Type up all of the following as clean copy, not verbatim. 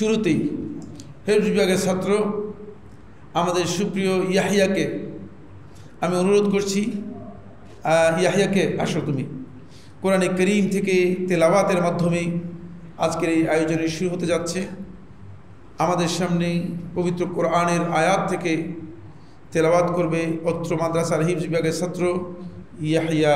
শুরুতেই হেফজ বিভাগের ছাত্র আমাদের সুপ্রিয় ইয়াহিয়াকে আমি অনুরোধ করছি, ইয়াহিয়াকে আসো তুমি। কোরআনে করিম থেকে তেলাওয়াতের মাধ্যমে আজকের এই আয়োজনে শুরু হতে যাচ্ছে। আমাদের সামনে পবিত্র কোরআনের আয়াত থেকে তেলাওয়াত করবে অত্র মাদ্রাসার হিফজ বিভাগের ছাত্র ইয়াহিয়া।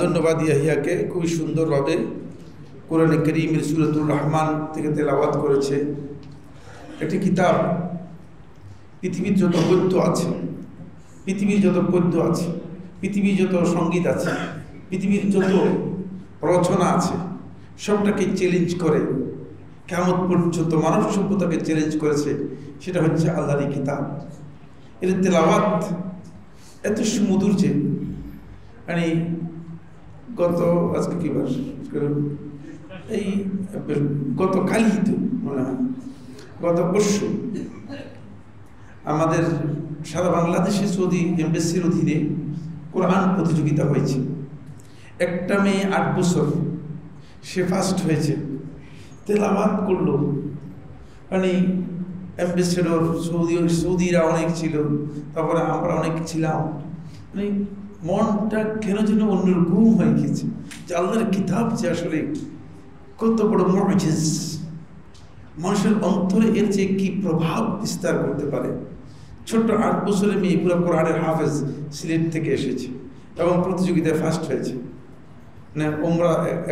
ধন্যবাদ ইয়াহিয়াকে, খুবই সুন্দরভাবে কোরআনে কারীমের সূরাতুর রহমান থেকে তেলাওয়াত করেছে। একটি কিতাব, পৃথিবীর যত গদ্য আছে, পৃথিবীর যত পদ্য আছে, পৃথিবীর যত সঙ্গীত আছে, পৃথিবীর যত রচনা আছে, সবটাকে চ্যালেঞ্জ করে কিয়ামত পর্যন্ত মানব সভ্যতাকে চ্যালেঞ্জ করেছে। সেটা হচ্ছে আল্লাহর এই কিতাব। এর তেলাওয়াত এত সুমধুর যে মানে আজকে কি বার, এই গতকালই তো মনে হয়, গত পরশু আমাদের সারা বাংলাদেশে সৌদি এমবেসির অধীনে কোরআন প্রতিযোগিতা হয়েছে। একটা মেয়ে 8 বছর, সে ফার্স্ট হয়েছে, তেলাওয়াত করলো। মানে অ্যাম্বাসেডর সৌদিরা অনেক ছিল, তারপরে আমরা অনেক ছিলাম। মানে মনটা কেন যেন অন্যরকম হয়ে গেছে যে আল্লাহর কিতাব যে আসলে কত বড় মুজিজ, মানুষের অন্তরে এর যে কি প্রভাব বিস্তার করতে পারে। ছোট্ট 8 বছরের মেয়ে পুরো কোরআনের হাফেজ, সিলেট থেকে এসেছে এবং প্রতিযোগিতায় ফার্স্ট হয়েছে। মানে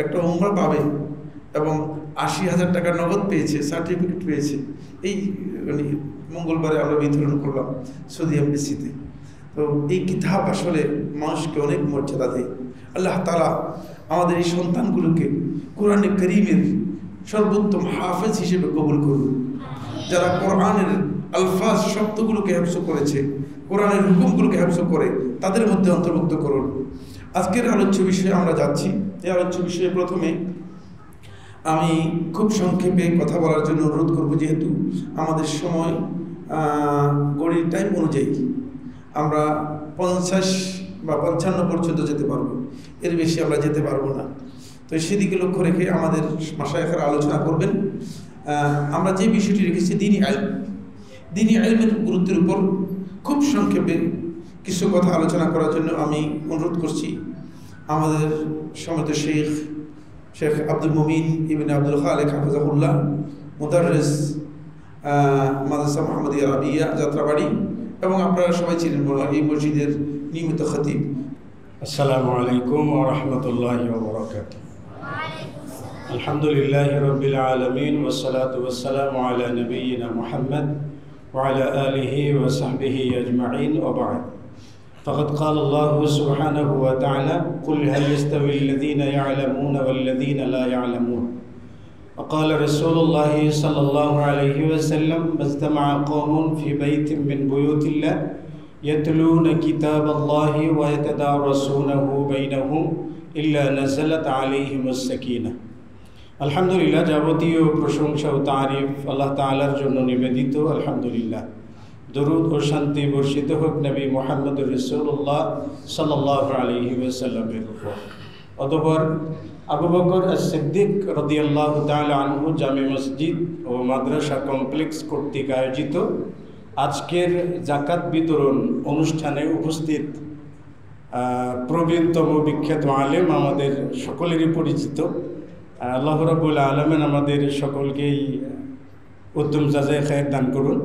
একটা উমরা পাবে এবং 80,000 টাকা নগদ পেয়েছে, সার্টিফিকেট পেয়েছে। এই মানে মঙ্গলবারে আমরা বিতরণ করলাম সৌদি এমবেসিতে। তো এই কিতাব আসলে মানুষকে অনেক মর্যাদা দেয়। আল্লাহ তাআলা আমাদের এই সন্তানগুলোকে কোরআনে কারীমের সর্বোত্তম হাফেজ হিসেবে কবুল করুন। যারা কোরআনের আলফাজ শব্দগুলোকে হেফজ করেছে, কোরআনের হুকুমগুলোকে হেফজ করে, তাদের মধ্যে অন্তর্ভুক্ত করুন। আজকের আলোচ্য বিষয়ে আমরা যাচ্ছি। এই আলোচ্য বিষয়ে প্রথমে আমি খুব সংক্ষেপে কথা বলার জন্য অনুরোধ করব, যেহেতু আমাদের সময় ঘড়ির টাইম অনুযায়ী আমরা 50 বা 55 পর্যন্ত যেতে পারবো, এর বেশি আমরা যেতে পারবো না। তো সেদিকে লক্ষ্য রেখে আমাদের মাশায়েখরা আলোচনা করবেন। আমরা যে বিষয়টি রেখেছি দ্বীনি ইলম, দ্বীনি ইলমের গুরুত্বের উপর খুব সংক্ষেপে কিছু কথা আলোচনা করার জন্য আমি অনুরোধ করছি আমাদের সম্মানিত শেখ আব্দুল মুমিন ইবনে আব্দুল খালেক হাফিজাহুল্লাহ, মুদাররিস মাদ্রাসা মুহাম্মাদিয়া রাবিয়া যাত্রাবাড়ি, এবং আপনারা সবাই ছিলেন এই মসজিদের নিয়মিত খতিব। আসসালামু আলাইকুম ওয়া রাহমাতুল্লাহি ওয়া বারাকাতুহু। আলহামদুলিল্লাহি রাব্বিল আলামিন ওয়াস সালাতু ওয়াস সালামু আলা নাবিয়িনা মুহাম্মদ ওয়া আলা আলিহি ওয়া সাহবিহি আজমাইন ওয়া বা'দ। فقد قال الله سبحانه وتعالى قل هل يستوي الذين يعلمون والذين لا يعلمون وقال رسول الله صلى الله عليه وسلم ما اجتمع قوم في بيت من بيوت الله يتلون كتاب الله ويتدارسونه بينهم إلا نزلت عليهم السكينة। আলহামদুলিল্লাহ, যাবতীয় প্রশংসা ও তারিফ আল্লাহ তাআলার জন্য নিবেদিত। আলহামদুলিল্লাহ, দরুদ ও শান্তি বর্ষিত হোক নবী মুহাম্মদ রাসূলুল্লাহ সাল্লাল্লাহু আলাইহি ওয়াসাল্লামের উপর। অতঃপর আবু বকর as-সিদ্দিক রাদিয়াল্লাহু তাআলা আনহু জামে মসজিদ ও মাদ্রাসা কমপ্লেক্স কর্তৃক আয়োজিত আজকের যাকাত বিতরণ অনুষ্ঠানে উপস্থিত প্রবীণতম বিখ্যাত আলেম, আমাদের সকলেরই পরিচিত, আল্লাহ রাব্বুল আলামিন আমাদের সকলকেই উত্তম জাযায়ে খায়ের দান করুন।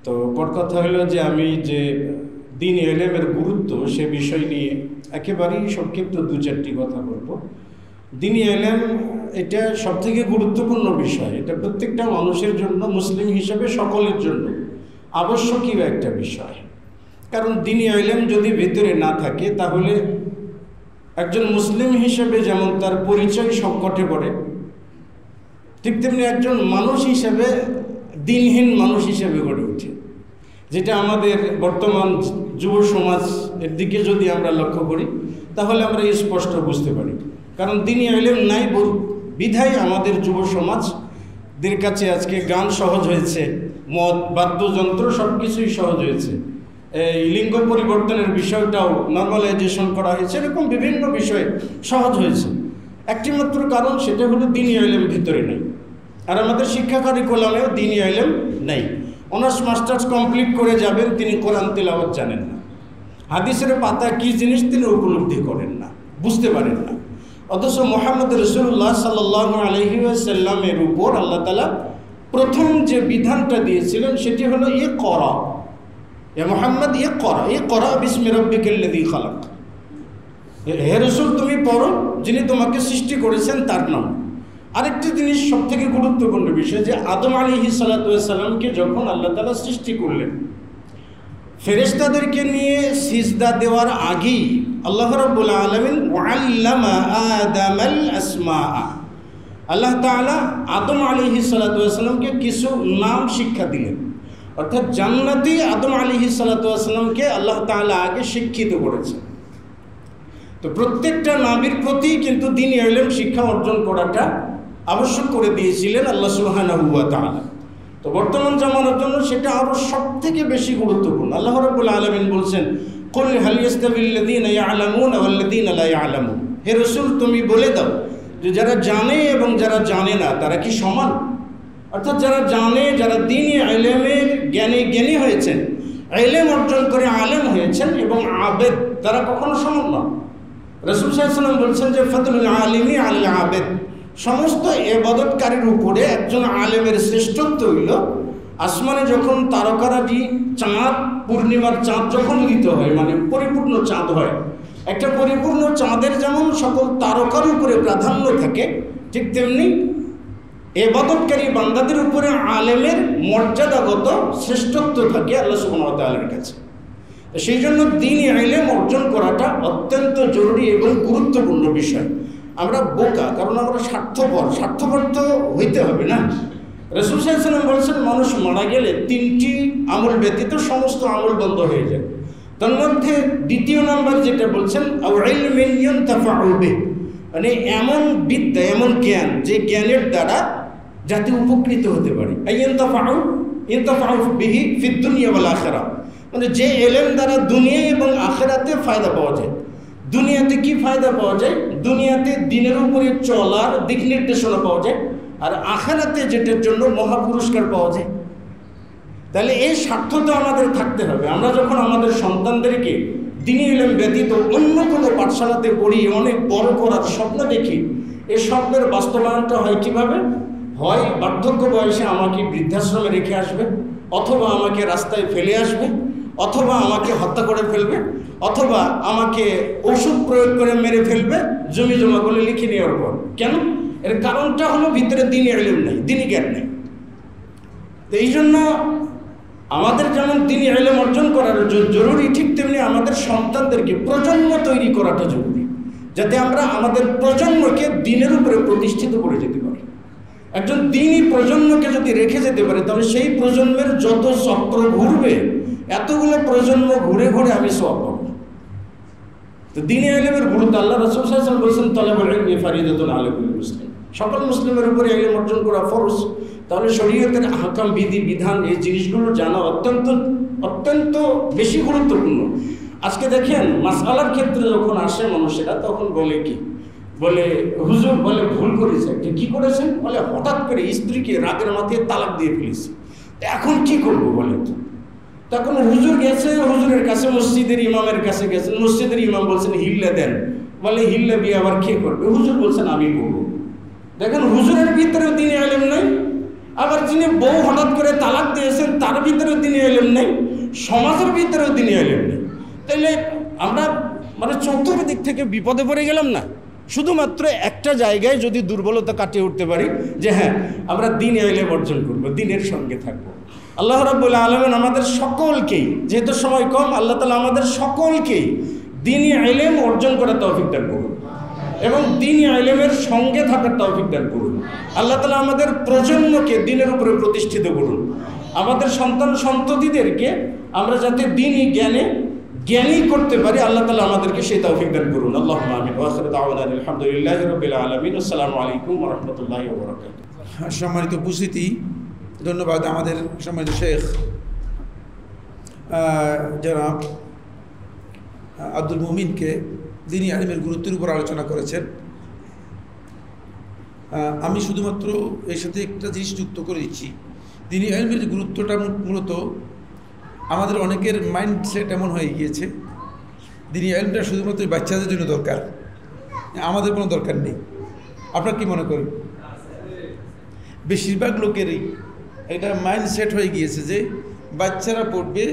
তো বড় কথা হলো যে আমি যে দ্বীন ইলমের গুরুত্ব সে বিষয় নিয়ে একেবারেই সংক্ষিপ্ত দু চারটি কথা বলবো। দ্বীন ইলম এটা সবথেকে গুরুত্বপূর্ণ বিষয়। এটা প্রত্যেকটা মানুষের জন্য, মুসলিম হিসেবে সকলের জন্য আবশ্যকীয় একটা বিষয়। কারণ দ্বীন ইলম যদি ভিতরে না থাকে তাহলে একজন মুসলিম হিসেবে যেমন তার পরিচয় সংকটে পড়ে, ঠিক তেমনি একজন মানুষ হিসেবে দ্বীনহীন মানুষ হিসেবে গড়ে ওঠে, যেটা আমাদের বর্তমান যুব সমাজ এর দিকে যদি আমরা লক্ষ্য করি তাহলে আমরা স্পষ্ট বুঝতে পারি। কারণ দ্বীন ইলম নাই বিধায় আমাদের যুব সমাজদের কাছে আজকে গান সহজ হয়েছে, মদ, বাদ্যযন্ত্র সব কিছুই সহজ হয়েছে, এই লিঙ্গ পরিবর্তনের বিষয়টাও নর্মালাইজেশন করা হয়েছে, এরকম বিভিন্ন বিষয় সহজ হয়েছে। একটি মাত্র কারণ, সেটা হলো দ্বীন ইলম ভিতরে নেই। আর আমাদের শিক্ষা কারিকুলামেও দ্বীন ইলম নেই। অনার্স মাস্টার্স কমপ্লিট করে যাবেন, তিনি কোরআন তিলাওয়াত জানেন না, হাদিসের পাতা কী জিনিস তিনি উপলব্ধি করেন না, বুঝতে পারেন না। অথচ মুহাম্মদ রাসূলুল্লাহ সাল্লাল্লাহু আলাইহি ওয়াসাল্লামের উপর আল্লাহ তাআলা প্রথম যে বিধানটা দিয়েছিলেন সেটি হলো ইকরা, ইয়া মুহাম্মদ ইকরা বিসমি রাব্বিকাল্লাযী খালাক। হে রাসূল, তুমি পড়ো যিনি তোমাকে সৃষ্টি করেছেন তার নাম। আরেকটি জিনিস সবথেকে গুরুত্বপূর্ণ বিষয়, যে আদম আলাইহিস সালাতু ওয়াস সালামকে যখন আল্লাহ তাআলা সৃষ্টি করলেন, ফেরেশতাদেরকে নিয়ে সিজদা দেওয়ার আগেই আল্লাহ রাব্বুল আলামিন ওয়াল্লামা আদামাল আসমাআ, আল্লাহ তাআলা আদম আলাইহিস সালাতু ওয়াস সালামকে কিছু নাম শিক্ষা দিলেন। অর্থাৎ জান্নাতি আদম আলাইহিস সালাতু ওয়াস সালামকে আল্লাহ তাআলা আগে শিক্ষিত করেছেন। তো প্রত্যেকটা নবীর প্রতি কিন্তু দ্বীন ইলম শিক্ষা অর্জন করাটা আবশ্যক করে দিয়েছিলেন আল্লাহ সুবহানাহু ওয়া তাআলা। তো বর্তমান জামানার জন্য সেটা আরও সবথেকে বেশি গুরুত্বপূর্ণ। আল্লাহ রাব্বুল আলামিন বলছেন, কুল হাল ইয়াস্তাবিল্লাযীনা ইয়ালামুনা ওয়াল্লাযীনা লা ইয়ালামুন। হে রাসূল, তুমি বলে দাও যে যারা জানে এবং যারা জানে না তারা কি সমান? অর্থাৎ যারা জানে, যারা দ্বীন ইলমের জ্ঞানী হয়েছেন, ইলম অর্জন করে আলেম হয়েছেন, এবং আবেদ, তারা কখনো সমান না। রাসূল সাল্লাল্লাহু আলাইহি ওয়াসাল্লাম বলছেন যে ফাদলুল আলিমি আলাল আবেদ, সমস্ত ইবাদতকারীর উপরে একজন আলেমের শ্রেষ্ঠত্ব হইল আসমানে যখন তারকারাজি চাঁদ, পূর্ণিমার চাঁদ যখন উদিত হয়, মানে পরিপূর্ণ চাঁদ হয়, একটা পরিপূর্ণ চাঁদের যেমন সকল তারকার উপরে প্রাধান্য থাকে, ঠিক তেমনি ইবাদতকারী বান্দাদের উপরে আলেমের মর্যাদাগত শ্রেষ্ঠত্ব থাকে আল্লাহ সুবহানাহু ওয়া তাআলার কাছে। সেই জন্য দ্বীন ইলম অর্জন করাটা অত্যন্ত জরুরি এবং গুরুত্বপূর্ণ বিষয়। আমরা বোকা, কারণ আমরা স্বার্থপর তো হইতে হবে না। রাসূল সাল্লাল্লাহু আলাইহি ওয়াসাল্লাম বলেছেন, মানুষ মারা গেলে 3টি আমল ব্যতীত সমস্ত আমল বন্ধ হয়ে যায়। তার মধ্যে দ্বিতীয় নাম্বার যেটা বলছেন, আও ইলমিন ইউনতাফাউ বিহি, মানে এমন বিদ্যা, এমন জ্ঞান, যে জ্ঞানের দ্বারা যাতে উপকৃত হতে পারে। ইউনতাফাউ বিহি ফিদ দুনিয়া ওয়াল আখিরাহ, মানে যে ইলম দ্বারা দুনিয়া এবং আখিরাতে ফায়দা পাওয়া যায়। দুনিয়াতে কি ফায়দা পাওয়া যায়? দুনিয়াতে দ্বীনের উপরে চলার দিক নির্দেশনা পাওয়া যায়, আর আখিরাতে যেটার জন্য মহা পুরস্কার পাওয়া যায়। তাহলে এই স্বার্থটা আমাদের থাকতে হবে। আমরা যখন আমাদের সন্তানদেরকে দ্বীনি ইলম ব্যতীত অন্য কোনো পাঠশালাতে পড়িয়ে অনেক বড় করার স্বপ্ন দেখি, এই স্বপ্নের বাস্তবায়নটা হয় কীভাবে? হয় বার্ধক্য বয়সে আমাকে বৃদ্ধাশ্রমে রেখে আসবে, অথবা আমাকে রাস্তায় ফেলে আসবে, অথবা আমাকে হত্যা করে ফেলবে, অথবা আমাকে ওষুধ প্রয়োগ করে মেরে ফেলবে জমি জমাগুলো লিখে নেওয়ার পর। কেন? এর কারণটা হলো ভিতরে দ্বীনি ইলম নেই, দ্বীনি জ্ঞান নেই। তো এই জন্য আমাদের যেমন দ্বীনি ইলম অর্জন করার জরুরি, ঠিক তেমনি আমাদের সন্তানদেরকে প্রজন্ম তৈরি করাটা জরুরি, যাতে আমরা আমাদের প্রজন্মকে দ্বীনের উপরে প্রতিষ্ঠিত করে যেতে পারি। একজন দিনই প্রজন্মকে যদি রেখে যেতে পারে তাহলে সেই প্রজন্মের যত চক্র ঘুরবে এতগুলো প্রজন্ম ঘুরে ঘুরে আমি সওয়াব পাবো। তো দ্বীনি ইলমের গুরুত্ব আল্লাহ রাসূল সাল্লাল্লাহু আলাইহি ওয়াসাল্লাম বলেছেন তালাবুল ইলমি ফারিদাতুন আলা কুল্লি মুসলিম, সকল মুসলিমের উপরে ইলম অর্জন করা ফরজ। তাহলে শরীয়তের আহকাম, বিধি বিধান, এই জিনিসগুলো জানা অত্যন্ত অত্যন্ত বেশি গুরুত্বপূর্ণ। আজকে দেখেন মাসআলার ক্ষেত্রে যখন আসে মানুষেরা তখন বলে কি বলে, হুজুর বলে ভুল করেছে। কি করেছেন বলে, হঠাৎ করে স্ত্রীকে রাতের মাথায় তালাক দিয়ে ফেলেছে, এখন কি করবো বলে। তো তখন হুজুর গেছে, হুজুরের কাছে মসজিদের ইমামের কাছে গেছেন, মসজিদের ইমাম বলছেন হিল্লে দেন, বলে হিল্লে বিয়ে আবার কে করবে, হুজুর বলছেন আমি করবো। দেখেন হুজুরের ভিতরেও দ্বীনি ইলম নাই, আবার যিনি বউ হঠাৎ করে তালাক দিয়েছেন তার ভিতরেও দ্বীনি ইলম নাই, সমাজের ভিতরেও দ্বীনি ইলম নেই। তাইলে আমরা মানে চতুর্দিক থেকে বিপদে পড়ে গেলাম না? শুধুমাত্র একটা জায়গায় যদি দুর্বলতা কাটিয়ে উঠতে পারি যে হ্যাঁ আমরা দ্বীনি ইলম অর্জন করবো, দ্বীনের সঙ্গে থাকবো। আল্লাহ রাব্বুল আলামিন আমাদের সকলকেই, যেহেতু সময় কম, আল্লাহ তাআলা আমাদের সকলকেই দ্বীনি ইলম অর্জন করার তৌফিক দান করুন এবং দ্বীনি ইলমের সঙ্গে থাকার তৌফিক দান করুন। আল্লাহ তাআলা আমাদের প্রজন্মকে দ্বীনের উপরে প্রতিষ্ঠিত করুন। আমাদের সন্তান সন্ততিদেরকে আমরা যাতে দ্বীনি জ্ঞানী করতে পারি, আল্লাহ তাআলা আমাদেরকে সেই তৌফিক দান করুন। আল্লাহুম্মা আমিন। ওয়া আখিরু দাওয়ানা আলহামদুলিল্লাহি রাব্বিল আলামিন। আসসালামু আলাইকুম ওয়া রাহমাতুল্লাহি ওয়া বারাকাতুহু। সম্মানিত উপস্থিতি, ধন্যবাদ আমাদের সম্মানিত শেখ জনাব আব্দুল মুমিনকে দ্বীনি ইলমের গুরুত্বের উপর আলোচনা করেছেন। আমি শুধুমাত্র এর সাথে একটা জিনিস যুক্ত করে দিচ্ছি। দ্বীনি ইলমের গুরুত্বটা মূলত আমাদের অনেকের মাইন্ডসেট এমন হয়ে গিয়েছে দ্বীনি ইলমটা শুধুমাত্র বাচ্চাদের জন্য দরকার, আমাদের কোনো দরকার নেই। আপনারা কি মনে করেন? বেশিরভাগ লোকেরই এটা মাইন্ডসেট হয়ে গিয়েছে যে বাচ্চারা পড়বে,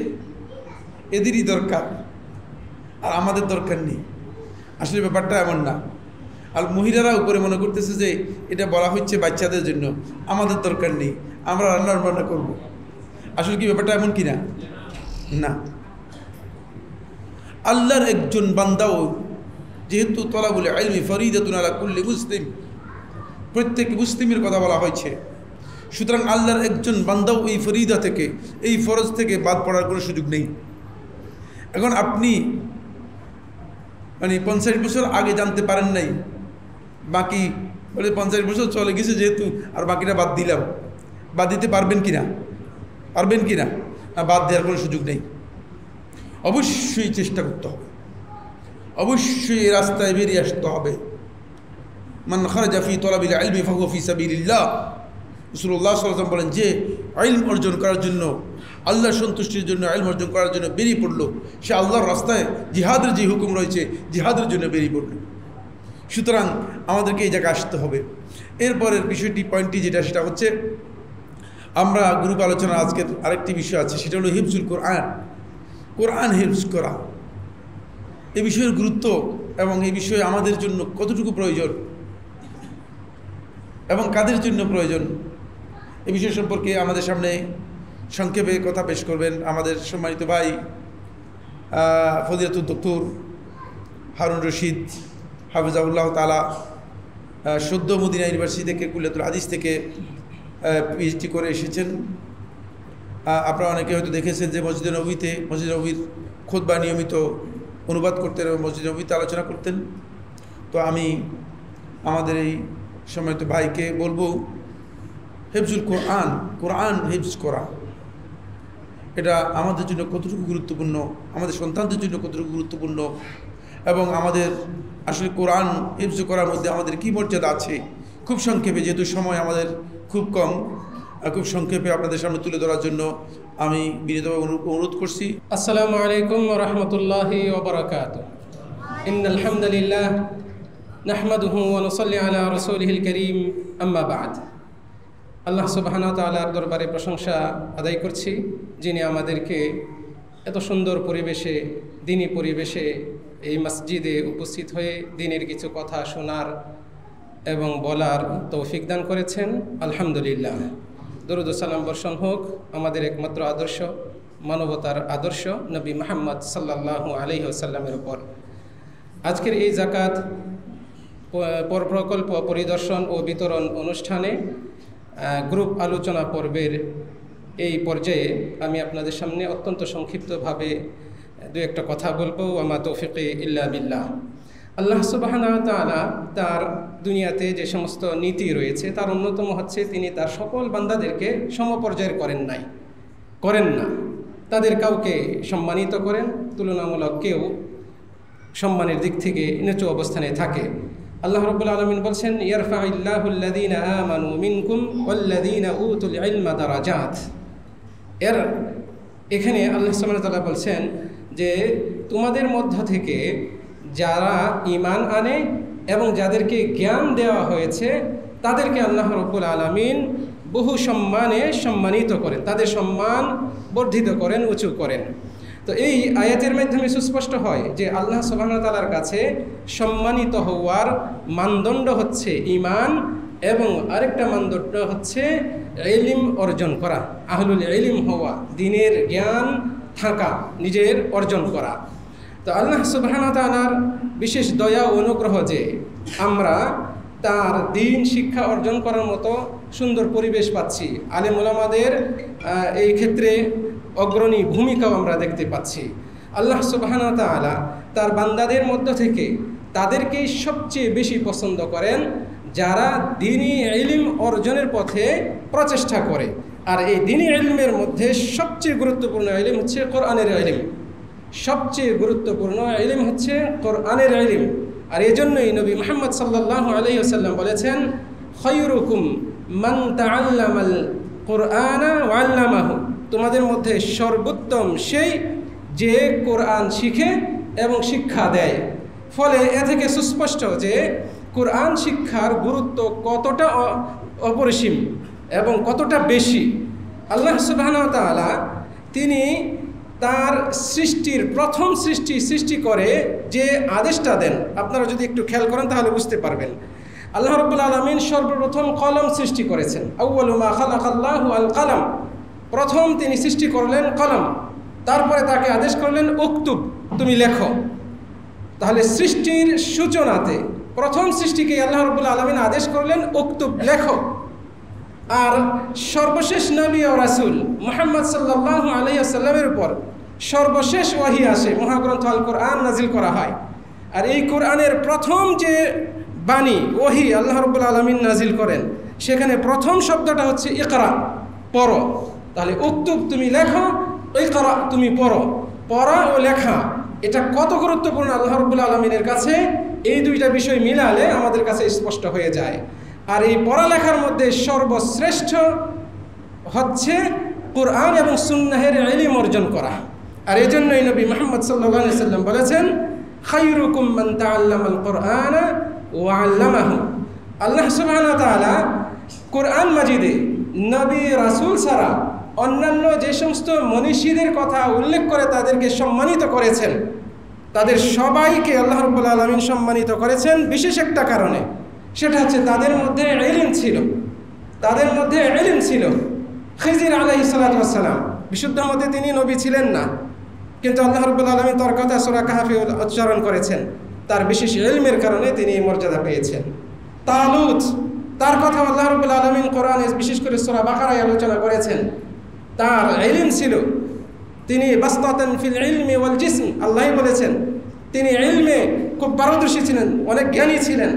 এদেরই দরকার, আর আমাদের দরকার নেই। আসলে ব্যাপারটা এমন না। আর মহিলারা উপরে মনে করতেছে যে এটা বলা হচ্ছে বাচ্চাদের জন্য, আমাদের দরকার নেই, আমরা রান্না করব। আসলে কি ব্যাপারটা এমন কি না? না। আল্লাহর একজন বান্দাও যেহেতু তলাবুল ইলমি ফরিদাতুন আলা কুল্লি মুসলিম, প্রত্যেক মুসলিমের কথা বলা হয়েছে, সুতরাং আল্লাহর একজন বান্দাও এই ফরিদা থেকে, এই ফরজ থেকে বাদ পড়ার কোনো সুযোগ নেই। এখন আপনি মানে 50 বছর আগে জানতে পারেন নাই, বাকি বলে 50 বছর চলে গেছে যেহেতু আর বাকিটা বাদ দিলাম, বাদ দিতে পারবেন কি না? পারবেন কি না? বাদ দেওয়ার কোনো সুযোগ নেই। অবশ্যই চেষ্টা করতে হবে, অবশ্যই এই রাস্তায় বেরিয়ে আসতে হবে। মান খারাজা ফি তলাবিল ইলমি ফাহুয়া ফি সাবিলিল্লাহ। রাসূলুল্লাহ সাল্লাল্লাহু আলাইহি ওয়াসাল্লাম বলেন যে ইলম অর্জন করার জন্য, আল্লাহর সন্তুষ্টির জন্য ইলম অর্জন করার জন্য বেরিয়ে পড়লো, সে আল্লাহর রাস্তায় জিহাদের যে হুকুম রয়েছে জিহাদের জন্য বেরিয়ে পড়ল। সুতরাং আমাদেরকে এই জায়গায় আসতে হবে। এরপরের বিষয়টি, পয়েন্টটি যেটা, সেটা হচ্ছে আমরা গ্রুপ আলোচনা আজকের আরেকটি বিষয় আছে, সেটা হলো হিফজুল কোরআন। কোরআন হিফজ করা, এই বিষয়ের গুরুত্ব এবং এই বিষয়ে আমাদের জন্য কতটুকু প্রয়োজন এবং কাদের জন্য প্রয়োজন, এই বিষয় সম্পর্কে আমাদের সামনে সংক্ষেপে কথা পেশ করবেন আমাদের সম্মানিত ভাই ফজিলাতুল ডক্টর হারুন রশিদ হাফিজাহুল্লাহ তাআলা। সদ্য মদিনা ইউনিভার্সিটি থেকে, কুল্লিয়াতুল হাদিস থেকে পিএইচডি করে এসেছেন। আপনারা অনেকে হয়তো দেখেছেন যে মসজিদে নববীর খুতবা নিয়মিত অনুবাদ করতেন এবং মসজিদে নববীতে আলোচনা করতেন। তো আমি আমাদের এই সম্মানিত ভাইকে বলবো, হিফজুল কোরআন, কোরআন হিফজ করা, এটা আমাদের জন্য কতটুকু গুরুত্বপূর্ণ, আমাদের সন্তানদের জন্য কতটুকু গুরুত্বপূর্ণ, এবং আমাদের আসলে কোরআন হিফজ করার মধ্যে আমাদের কী মর্যাদা আছে, খুব সংক্ষেপে, যেহেতু সময় আমাদের খুব কম, খুব সংক্ষেপে আপনাদের সামনে তুলে ধরার জন্য আমি বিনীতভাবে অনুরোধ করছি। আসসালামু আলাইকুম ওয়া রাহমাতুল্লাহি ওয়া বারাকাতুহু। ইন্নাল হামদুলিল্লাহ নাহমাদুহু ওয়া নুসাল্লি আলা রাসূলিহিল কারীম, আম্মা বা'দ। আল্লাহ সুবহানাহু ওয়া তাআলার দরবারে প্রশংসা আদায় করছি, যিনি আমাদেরকে এত সুন্দর পরিবেশে, দ্বীনি পরিবেশে এই মসজিদে উপস্থিত হয়ে দ্বীনের কিছু কথা শোনার এবং বলার তৌফিক দান করেছেন। আলহামদুলিল্লাহ। দরুদ ও সালাম বর্ষণ হোক আমাদের একমাত্র আদর্শ, মানবতার আদর্শ নবী মুহাম্মদ সাল্লাল্লাহু আলাইহি ওয়াসাল্লামের উপর। আজকের এই যাকাত প্রকল্প পরিদর্শন ও বিতরণ অনুষ্ঠানে গ্রুপ আলোচনা পর্বের এই পর্যায়ে আমি আপনাদের সামনে অত্যন্ত সংক্ষিপ্তভাবে দু একটা কথা বলবো। আমা তৌফিকে ইল্লা বিল্লাহ। আল্লাহ সুবহানাহু ওয়া তাআলা তার দুনিয়াতে যে সমস্ত নীতি রয়েছে তার অন্যতম হচ্ছে তিনি তার সকল বান্দাদেরকে সমপর্যায়ের করেন না। তাদের কাউকে সম্মানিত করেন, তুলনামূলক কেউ সম্মানের দিক থেকে নিচু অবস্থানে থাকে। আল্লাহ রাব্বুল আলামিন বলছেন, ইয়ারফাইল্লাহুল্লাযীনা আমানু মিনকুম ওয়াল্লাযীনা উতুল ইলমা দারাজাত। এখানে আল্লাহ সুবহানাহু ওয়া তাআলা বলছেন যে তোমাদের মধ্য থেকে যারা ঈমান আনে এবং যাদেরকে জ্ঞান দেওয়া হয়েছে তাদেরকে আল্লাহ রাব্বুল আলামিন বহু সম্মানে সম্মানিত করেন, তাদের সম্মান বর্ধিত করেন, উঁচু করেন। তো এই আয়াতের মাধ্যমে সুস্পষ্ট হয় যে আল্লাহ সুবহানাহু ওয়া তাআলার কাছে সম্মানিত হওয়ার মানদণ্ড হচ্ছে ঈমান, এবং আরেকটা মানদণ্ড হচ্ছে ইলম অর্জন করা, আহলুল ইলম হওয়া, দ্বীনের জ্ঞান থাকা, নিজের অর্জন করা। তো আল্লাহ সুবহানাহু ওয়া তাআলার বিশেষ দয়া ও অনুগ্রহ যে আমরা তার দ্বীন শিক্ষা অর্জন করার মতো সুন্দর পরিবেশ পাচ্ছি। আলেম ওলামাদের এই ক্ষেত্রে অগ্রণী ভূমিকাও আমরা দেখতে পাচ্ছি। আল্লাহ সুবহানাহু ওয়া তাআলা তার বান্দাদের মধ্য থেকে তাদেরকেই সবচেয়ে বেশি পছন্দ করেন যারা দ্বীনি ইলম অর্জনের পথে প্রচেষ্টা করে। আর এই দ্বীনি ইলমের মধ্যে সবচেয়ে গুরুত্বপূর্ণ ইলম হচ্ছে কোরআনের ইলম। সবচেয়ে গুরুত্বপূর্ণ ইলম হচ্ছে কোরআনের ইলম। আর এই জন্যই নবী মুহাম্মদ সাল্লাল্লাহু আলাইহি ওয়াসাল্লাম বলেছেন, খায়রুকুম মান তাআল্লামাল কুরআনা ওয়া আল্লামাহু। তোমাদের মধ্যে সর্বোত্তম সেই যে কোরআন শিখে এবং শিক্ষা দেয়। ফলে এ থেকে সুস্পষ্ট যে কোরআন শিক্ষার গুরুত্ব কতটা অপরিসীম এবং কতটা বেশি। আল্লাহ সুবহানাহু ওয়া তাআলা তিনি তার সৃষ্টির প্রথম সৃষ্টি করে যে আদেশটা দেন, আপনারা যদি একটু খেয়াল করেন তাহলে বুঝতে পারবেন। আল্লাহ রাব্বুল আলামিন সর্বপ্রথম কলম সৃষ্টি করেছেন। আউয়ালু মা খালাকাল্লাহু আল কলম। প্রথম তিনি সৃষ্টি করলেন কলম, তারপরে তাকে আদেশ করলেন উকতুব, তুমি লেখো। তাহলে সৃষ্টির সূচনাতে প্রথম সৃষ্টিকে আল্লাহ রাব্বুল আলামিন আদেশ করলেন উকতুব, লেখো। আর সর্বশেষ নবী ও রাসূল মুহাম্মদ সাল্লাল্লাহু আলাইহি ওয়াসাল্লামের উপর সর্বশেষ ওয়াহী আসে, মহাগ্রন্থ আল কোরআন নাজিল করা হয়। আর এই কোরআনের প্রথম যে বাণী ওয়াহী আল্লাহ রাব্বুল আলামিন নাজিল করেন, সেখানে প্রথম শব্দটা হচ্ছে ইকরা, পড়ো। তাহলে উকতুব, তুমি লেখো, ইকরা, তুমি পড়ো। পড়া ও লেখা এটা কত গুরুত্বপূর্ণ আল্লাহ রাব্বুল আলামিনের কাছে, এই দুইটা বিষয় মিলালে আমাদের কাছে স্পষ্ট হয়ে যায়। আর এই পড়ালেখার মধ্যে সর্বশ্রেষ্ঠ হচ্ছে কোরআন এবং সুন্নাহের ইলম অর্জন করা। আর এই জন্যই নবী মুহাম্মদ সাল্লাল্লাহু আলাইহি ওয়াসাল্লাম বলেছেন, খায়রুকুম মান তাআল্লামাল কুরআনা ওয়া আল্লামাহু। আল্লাহ সুবহানাহু ওয়া তাআলা কোরআন মাজিদে নবী রাসূল ছাড়া অন্যান্য যে সমস্ত মনীষীদের কথা উল্লেখ করে তাদেরকে সম্মানিত করেছেন, তাদের সবাইকে আল্লাহ রাব্বুল আলামিন সম্মানিত করেছেন বিশেষ একটা কারণে। সেটা হচ্ছে তাদের মধ্যে ইলম ছিল, তাদের মধ্যে ইলম ছিল। খিজির আলাইহিস সালাতু ওয়াস সালাম বিশুদ্ধ মতে তিনি নবী ছিলেন না, কিন্তু আল্লাহ রাব্বুল আলামিন তার কথা সূরা কাহফে উচ্চারণ করেছেন, তার বিশেষ ইলমের কারণে তিনি এই মর্যাদা পেয়েছেন। তালুত, তার কথা আল্লাহ রাব্বুল আলামিন কোরআনে বিশেষ করে সূরা বাকারায় আলোচনা করেছেন। তার ইলম ছিল, তিনি বাসতাতান ফিল ইলমি ওয়াল জিসম, আল্লাহই বলেছেন তিনি ইলমে খুব পারদর্শী ছিলেন, অনেক জ্ঞানী ছিলেন,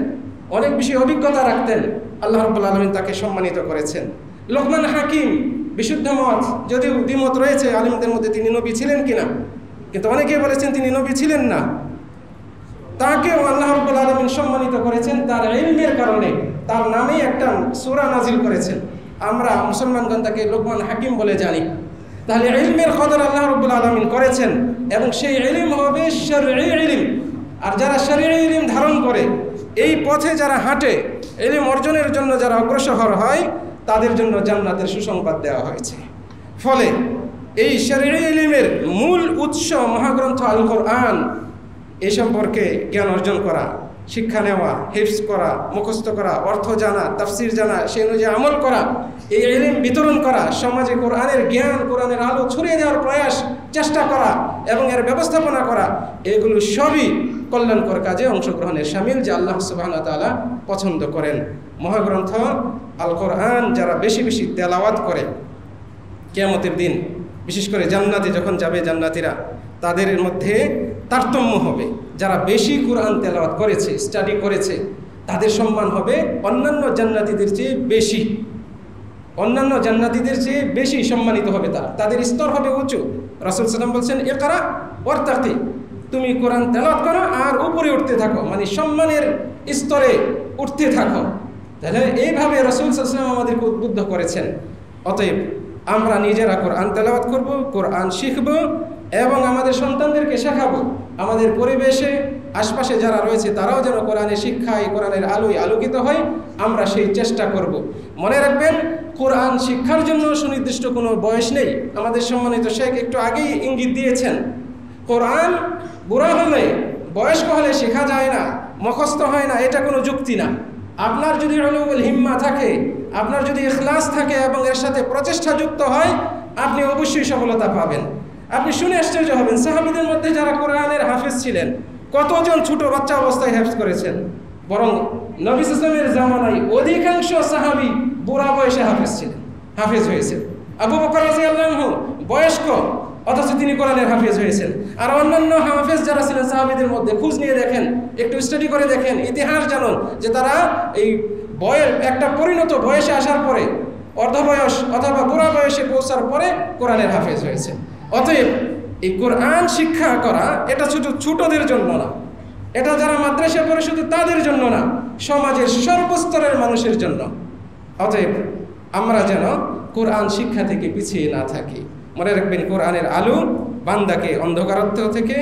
অনেক বেশি অভিজ্ঞতা রাখতেন। আল্লাহ রাব্বুল আলামিন তাকে সম্মানিত করেছেন। লোকমান হাকিম, বিশুদ্ধ মত, যদিও দ্বিমত রয়েছে আলিমদের মধ্যে তিনি নবী ছিলেন কিনা, কিন্তু অনেকেই বলেছেন তিনি নবী ছিলেন না। তাকেও আল্লাহ রাব্বুল আলামিন সম্মানিত করেছেন তার ইলমের কারণে। তার নামেই একটা সূরা নাজিল করেছেন, আমরা মুসলমানগণ তাকে লোকমান হাকিম বলে জানি। তাহলে ইলমের কদর আল্লাহ রাব্বুল আলামিন করেছেন, এবং সেই ইলম হবে শরঈ ইলম। আর যারা শরঈ ইলম ধারণ করে, এই পথে যারা হাঁটে, ইলম অর্জনের জন্য যারা অগ্রসর হয়, তাদের জন্য জান্নাতের সুসংবাদ দেওয়া হয়েছে। ফলে এই শরঈ ইলমের মূল উৎস মহাগ্রন্থ আল কোরআন, এই সম্পর্কে জ্ঞান অর্জন করা শিক্ষা নেওয়া, হিফজ করা, মুখস্থ করা, অর্থ জানা, তাফসির জানা, সেই অনুযায়ী আমল করা, এই ইলম বিতরণ করা, সমাজে কোরআনের জ্ঞান, কোরআনের আলো ছড়িয়ে দেওয়ার প্রয়াস, চেষ্টা করা এবং এর ব্যবস্থাপনা করা, এগুলো সবই কল্যাণকর কাজে অংশগ্রহণের শামিল, যা আল্লাহ সুবহানাহু ওয়া তাআলা পছন্দ করেন। মহাগ্রন্থ আল কোরআন যারা বেশি বেশি তেলাওয়াত করে, কিয়ামতের দিন বিশেষ করে জান্নাতে যখন যাবে জান্নাতীরা, তাদের মধ্যে তারতম্য হবে। যারা বেশি কোরআন তেলাওয়াত করেছে, স্টাডি করেছে, তাদের সম্মান হবে অন্যান্য জান্নাতীদের চেয়ে বেশি, অন্যান্য জান্নাতীদের চেয়ে বেশি সম্মানিত হবে তারা, তাদের স্তর হবে উঁচু। রাসূল সাল্লাল্লাহু আলাইহি ওয়াসাল্লাম বলছেন, ইকরা ওয়ারতাকি, তুমি কোরআন তেলাওয়াত করো আর উপরে উঠতে থাকো, মানে সম্মানের স্তরে উঠতে থাকো। তাহলে এইভাবে রাসূল সাল্লাল্লাহু আলাইহি ওয়াসাল্লাম আমাদেরকে উদ্বুদ্ধ করেছেন। অতএব আমরা নিজেরা কোরআন তেলাওয়াত করব, কোরআন শিখব এবং আমাদের সন্তানদেরকে শেখাবো। আমাদের পরিবেশে আশপাশে যারা রয়েছে তারাও যেন কোরআনের শিক্ষায়, কোরআনের আলোয় আলোকিত হয়, আমরা সেই চেষ্টা করব। মনে রাখবেন, কোরআন শিক্ষার জন্য সুনির্দিষ্ট কোনো বয়স নেই। আমাদের সম্মানিত শেখ একটু আগেই ইঙ্গিত দিয়েছেন, কোরআন বুড়া হলে, বয়স্ক হলে শেখা যায় না, মুখস্থ হয় না, এটা কোনো যুক্তি না। আপনার যদি উলুল হিম্মা থাকে, আপনার যদি ইখলাস থাকে এবং এর সাথে প্রচেষ্টা যুক্ত হয়, আপনি অবশ্যই সফলতা পাবেন। আপনি শুনে আশ্চর্য হবেন, সাহাবীদের মধ্যে যারা কোরআনের হাফেজ ছিলেন, কতজন ছোট বাচ্চা অবস্থায় হেফজ করেছেন। বরং নবী সাল্লাল্লাহু আলাইহি ওয়াসাল্লামের জামানায় অধিকাংশ সাহাবী বুড়া বয়সে হাফেজ হয়েছেন। আবু বকর রাদিয়াল্লাহু আনহু বয়স্ক, অথচ তিনি কোরআনের হাফেজ হয়েছেন। আর অন্যান্য হাফেজ যারা ছিলেন সাহাবীদের মধ্যে, খোঁজ নিয়ে দেখেন, একটু স্টাডি করে দেখেন, ইতিহাস জানুন, যে তারা এই একটা পরিণত বয়সে আসার পরে, অর্ধবয়স অথবা বুড়া বয়সে পৌঁছার পরে কোরআনের হাফেজ হয়েছে। অতএব এই কোরআন শিক্ষা করা এটা শুধু ছোটদের জন্য না, এটা যারা মাদ্রাসায় পড়ে শুধু তাদের জন্য না, সমাজের সর্বস্তরের মানুষের জন্য। অতএব আমরা যেন কোরআন শিক্ষা থেকে পিছিয়ে না থাকি। মনে রাখবেন, কোরআনের আলো বান্দাকে অন্ধকারত্ব থেকে,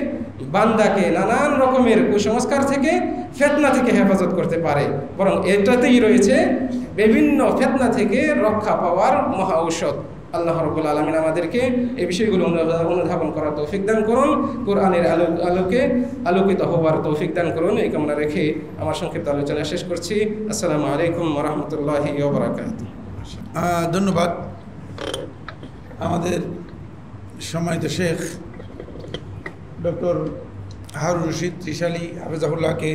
বান্দাকে নানান রকমের কুসংস্কার থেকে, ফিতনা থেকে হেফাজত করতে পারে। বরং এটাতেই রয়েছে বিভিন্ন ফিতনা থেকে রক্ষা পাওয়ার মহা ঔষধ। আল্লাহ রাব্বুল আলামিন আমাদেরকে এই বিষয়গুলো অনুধাবন করার তৌফিক দান করুন, কোরআনের আলোকে আলোকিত হওয়ার তৌফিক দান করুন। এই কামনা রেখে আমার সংক্ষিপ্ত আলোচনা শেষ করছি। আসসালামু আলাইকুম ওয়া রাহমাতুল্লাহি ওয়া বারাকাতুহু। ধন্যবাদ আমাদের সম্মানিত শেখ ডক্টর হারুন রশিদ ত্রিশালী হাফেজাহুল্লাহকে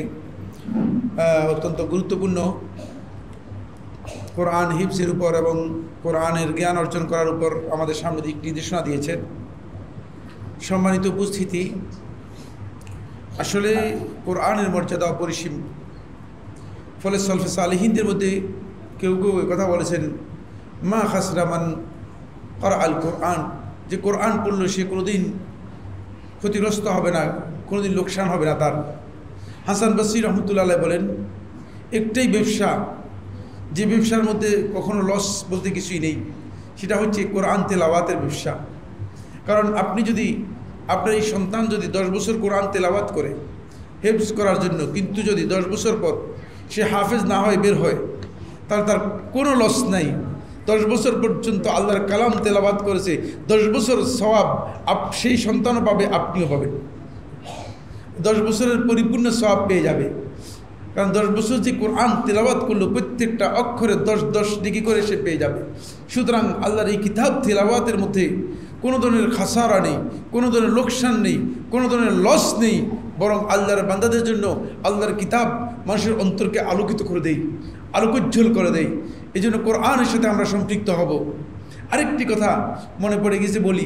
অত্যন্ত গুরুত্বপূর্ণ কোরআন হিফজের উপর এবং কোরআনের জ্ঞান অর্জন করার উপর আমাদের সামনে দিক নির্দেশনা দিয়েছেন। সম্মানিত উপস্থিতি, আসলে কোরআনের মর্যাদা অপরিসীম। ফলে সলফে সালেহিনদের মধ্যে কেউ কেউ কথা বলেছেন, মা খাসরামান করা আল কোরআন, যে কোরআন পড়লে সে কোনোদিন ক্ষতিগ্রস্ত হবে না, কোনোদিন লোকসান হবে না তার। হাসান বসরি রহমতুল্লাহ বলেন, একটাই ব্যবসা, যে ব্যবসার মধ্যে কখনো লস বলতে কিছুই নেই, সেটা হচ্ছে কোরআন তেলাওয়াতের ব্যবসা। কারণ আপনি যদি, আপনার এই সন্তান যদি 10 বছর কোরআন তেলাওয়াত করে হেফজ করার জন্য, কিন্তু যদি 10 বছর পর সে হাফেজ না হয় বের হয়, তাহলে তার কোনো লস নাই। 10 বছর পর্যন্ত আল্লাহর কালাম তেলাওয়াত করেছে, 10 বছর সওয়াব সেই সন্তানও পাবে, আপনিও পাবেন। 10 বছরের পরিপূর্ণ সওয়াব পেয়ে যাবে। কারণ 10 বছর যে কোরআন তেলাওয়াত করলো, প্রত্যেকটা অক্ষরে 10 নেকি করে সে পেয়ে যাবে। সুতরাং আল্লাহর এই কিতাব তেলাওয়াতের মধ্যে কোনো ধরনের খাসারা নেই, কোনো ধরনের লোকসান নেই, কোনো ধরনের লস নেই। বরং আল্লাহর বান্দাদের জন্য আল্লাহর কিতাব মানুষের অন্তরকে আলোকিত করে দেয়, আলোকোজ্জ্বল করে দেয়। এই জন্য কোরআনের সাথে আমরা সম্পৃক্ত হব। আরেকটি কথা মনে পড়ে গেছে বলি,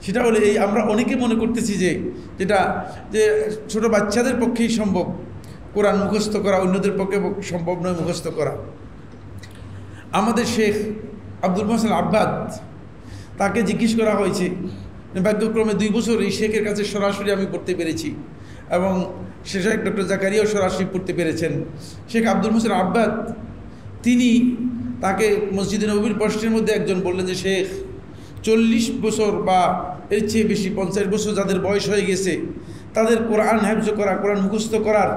সেটা হলো এই, আমরা অনেকে মনে করতেছি যে ছোট বাচ্চাদের পক্ষেই সম্ভব কোরআন মুখস্থ করা, অন্যদের পক্ষে সম্ভব নয় মুখস্থ করা। আমাদের শেখ আব্দুল মোহসেন আব্বাদ, তাকে জিজ্ঞেস করা হয়েছে, ভাগ্যক্রমে 2 বছর এই শেখের কাছে সরাসরি আমি পড়তে পেরেছি এবং শেখ ডক্টর জাকারিয়াও সরাসরি পড়তে পেরেছেন। শেখ আব্দুল মোহসেন আব্বাদ তিনি, তাকে মসজিদে নববীর প্রশ্নের মধ্যে একজন বললেন যে, শেখ 40 বছর বা এর চেয়ে বেশি 50 বছর যাদের বয়স হয়ে গেছে, তাদের কোরআন হেফজ করা, কোরআন মুখস্থ করার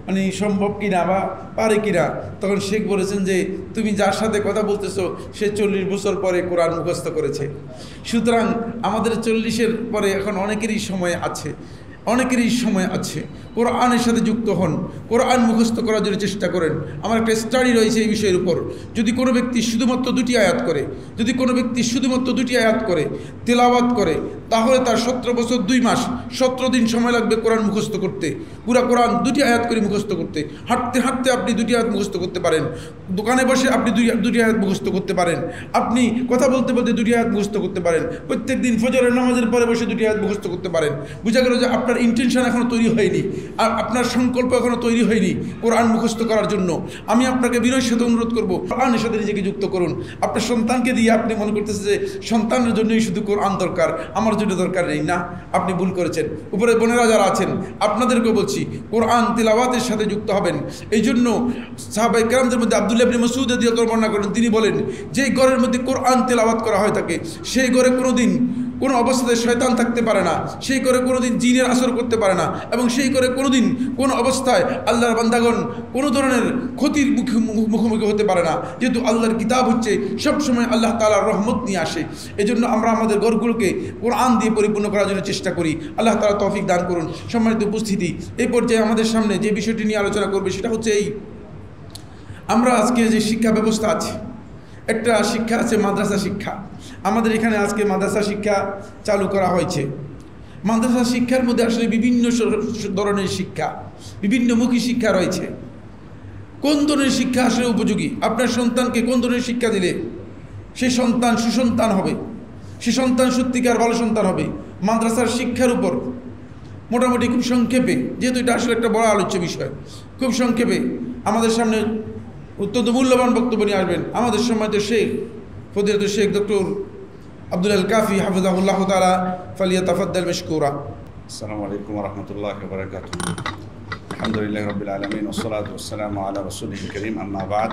মানে সম্ভব কিনা বা পারে কিনা? তখন শেখ বলেছেন যে, তুমি যার সাথে কথা বলতেছো সে 40 বছর পরে কোরআন মুখস্থ করেছে। সুতরাং আমাদের 40-এর পরে এখন অনেকেরই সময় আছে। অনেকেরই সময় আছে, কোরআনের সাথে যুক্ত হন, কোরআন মুখস্থ করার জন্য চেষ্টা করেন। আমার একটা স্টাডি রয়েছে এই বিষয়ের উপর। যদি কোনো ব্যক্তি শুধুমাত্র দুটি আয়াত করে, তেলাওয়াত করে, তাহলে তার 17 বছর 2 মাস 17 দিন সময় লাগবে কোরআন মুখস্থ করতে। পুরা কোরআন 2টি আয়াত করে মুখস্থ করতে। হাঁটতে হাঁটতে আপনি 2টি আয়াত মুখস্থ করতে পারেন, দোকানে বসে আপনি দুটি আয়াত মুখস্থ করতে পারেন, আপনি কথা বলতে বলতে 2টি আয়াত মুখস্থ করতে পারেন, প্রত্যেক দিন ফজরের নামাজের পরে বসে 2টি আয়াত মুখস্থ করতে পারেন। বোঝা গেল যে আপনার ইন্টেনশন এখনও তৈরি হয়নি, আর আপনার সংকল্প এখনও তৈরি হয়নি কোরআন মুখস্থ করার জন্য। আমি আপনাকে বিনয়ের সাথে অনুরোধ করবো, কোরআনের সাথে নিজেকে যুক্ত করুন। আপনার সন্তানকে দিয়ে আপনি মনে করতেছেন যে সন্তানের জন্যই শুধু কোরআন দরকার, আমার জন্য দরকার নেই। না, আপনি ভুল করেছেন। উপরে বোনেরা যারা আছেন আপনাদেরকেও বলছি, কোরআন তিলাওয়াতের সাথে যুক্ত হবেন। এই জন্য সাহাবায়ে কেরামদের মধ্যে আব্দুল্লাহ ইবনে মাসউদ রাদিয়াল্লাহু বর্ণনা করেন, তিনি বলেন যে ঘরের মধ্যে কোরআন তিলাওয়াত করা হয় থাকে, সেই ঘরে কোনোদিন কোনো অবস্থাতে শয়তান থাকতে পারে না, সেই করে কোনোদিন জিনের আসর করতে পারে না, এবং সেই করে কোনোদিন কোনো অবস্থায় আল্লাহর বান্দাগণ কোনো ধরনের ক্ষতির মুখোমুখি হতে পারে না, যেহেতু আল্লাহর কিতাব হচ্ছে সবসময় আল্লাহ তাআলার রহমত নিয়ে আসে। এই জন্য আমরা আমাদের ঘরগুলোকে কোরআন দিয়ে পরিপূর্ণ করার জন্য চেষ্টা করি। আল্লাহ তাআলা তৌফিক দান করুন। সম্মানিত উপস্থিতি, এই পর্যায়ে আমাদের সামনে যে বিষয়টি নিয়ে আলোচনা করবে সেটা হচ্ছে এই, আমরা আজকে যে শিক্ষা ব্যবস্থা আছে, একটা শিক্ষা আছে মাদ্রাসা শিক্ষা। আমাদের এখানে আজকে মাদ্রাসা শিক্ষা চালু করা হয়েছে। মাদ্রাসা শিক্ষার মধ্যে আসলে বিভিন্ন ধরনের শিক্ষা, বিভিন্নমুখী শিক্ষা রয়েছে। কোন ধরনের শিক্ষা আসলে উপযোগী, আপনার সন্তানকে কোন ধরনের শিক্ষা দিলে সেই সন্তান সুসন্তান হবে, সে সন্তান সত্যিকার ভালো সন্তান হবে, মাদ্রাসার শিক্ষার উপর মোটামুটি খুব সংক্ষেপে, যেহেতু এটা আসলে একটা বড় আলোচ্য বিষয়, খুব সংক্ষেপে আমাদের সামনে অত্যন্ত মূল্যবান বক্তব্য নিয়ে আসবেন আমাদের সম্মানিত শেখ ফজিলাতুল শেখ ডক্টর আব্দুল আল কাফি হাফিজাহুল্লাহ তাআলা। ফালিয়াতাফাদ্দাল মাশকুরা। আসসালামু আলাইকুম ওয়া রাহমাতুল্লাহি ওয়া বারাকাতুহু। আলহামদুলিল্লাহি রাব্বিল আলামিন ওয়াসসালাতু ওয়াসসালামু আলা রাসূলিল কারীম, আম্মা বা'দ।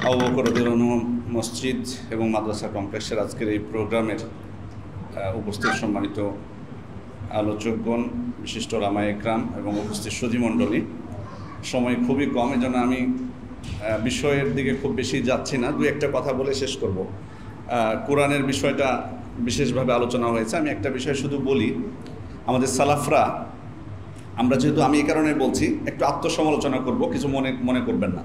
আবু বকর রাদিয়াল্লাহু আনহু মসজিদ এবং মাদ্রাসা কমপ্লেক্সের আজকের এই প্রোগ্রামের উপস্থিত সম্মানিত আলোচকগণ, বিশিষ্ট ওলামায়ে ইকরাম এবং উপস্থিত সুধীমণ্ডলী, সময় খুবই কম, এজন্য আমি বিষয়ের দিকে খুব বেশি যাচ্ছি না, 2-1টা কথা বলে শেষ করব। কোরআনের বিষয়টা বিশেষভাবে আলোচনা হয়েছে, আমি একটা বিষয় শুধু বলি। আমাদের সালাফরা, আমরা যেহেতু, আমি এই কারণে বলছি, একটু আত্মসমালোচনা করব, কিছু মনে করবেন না।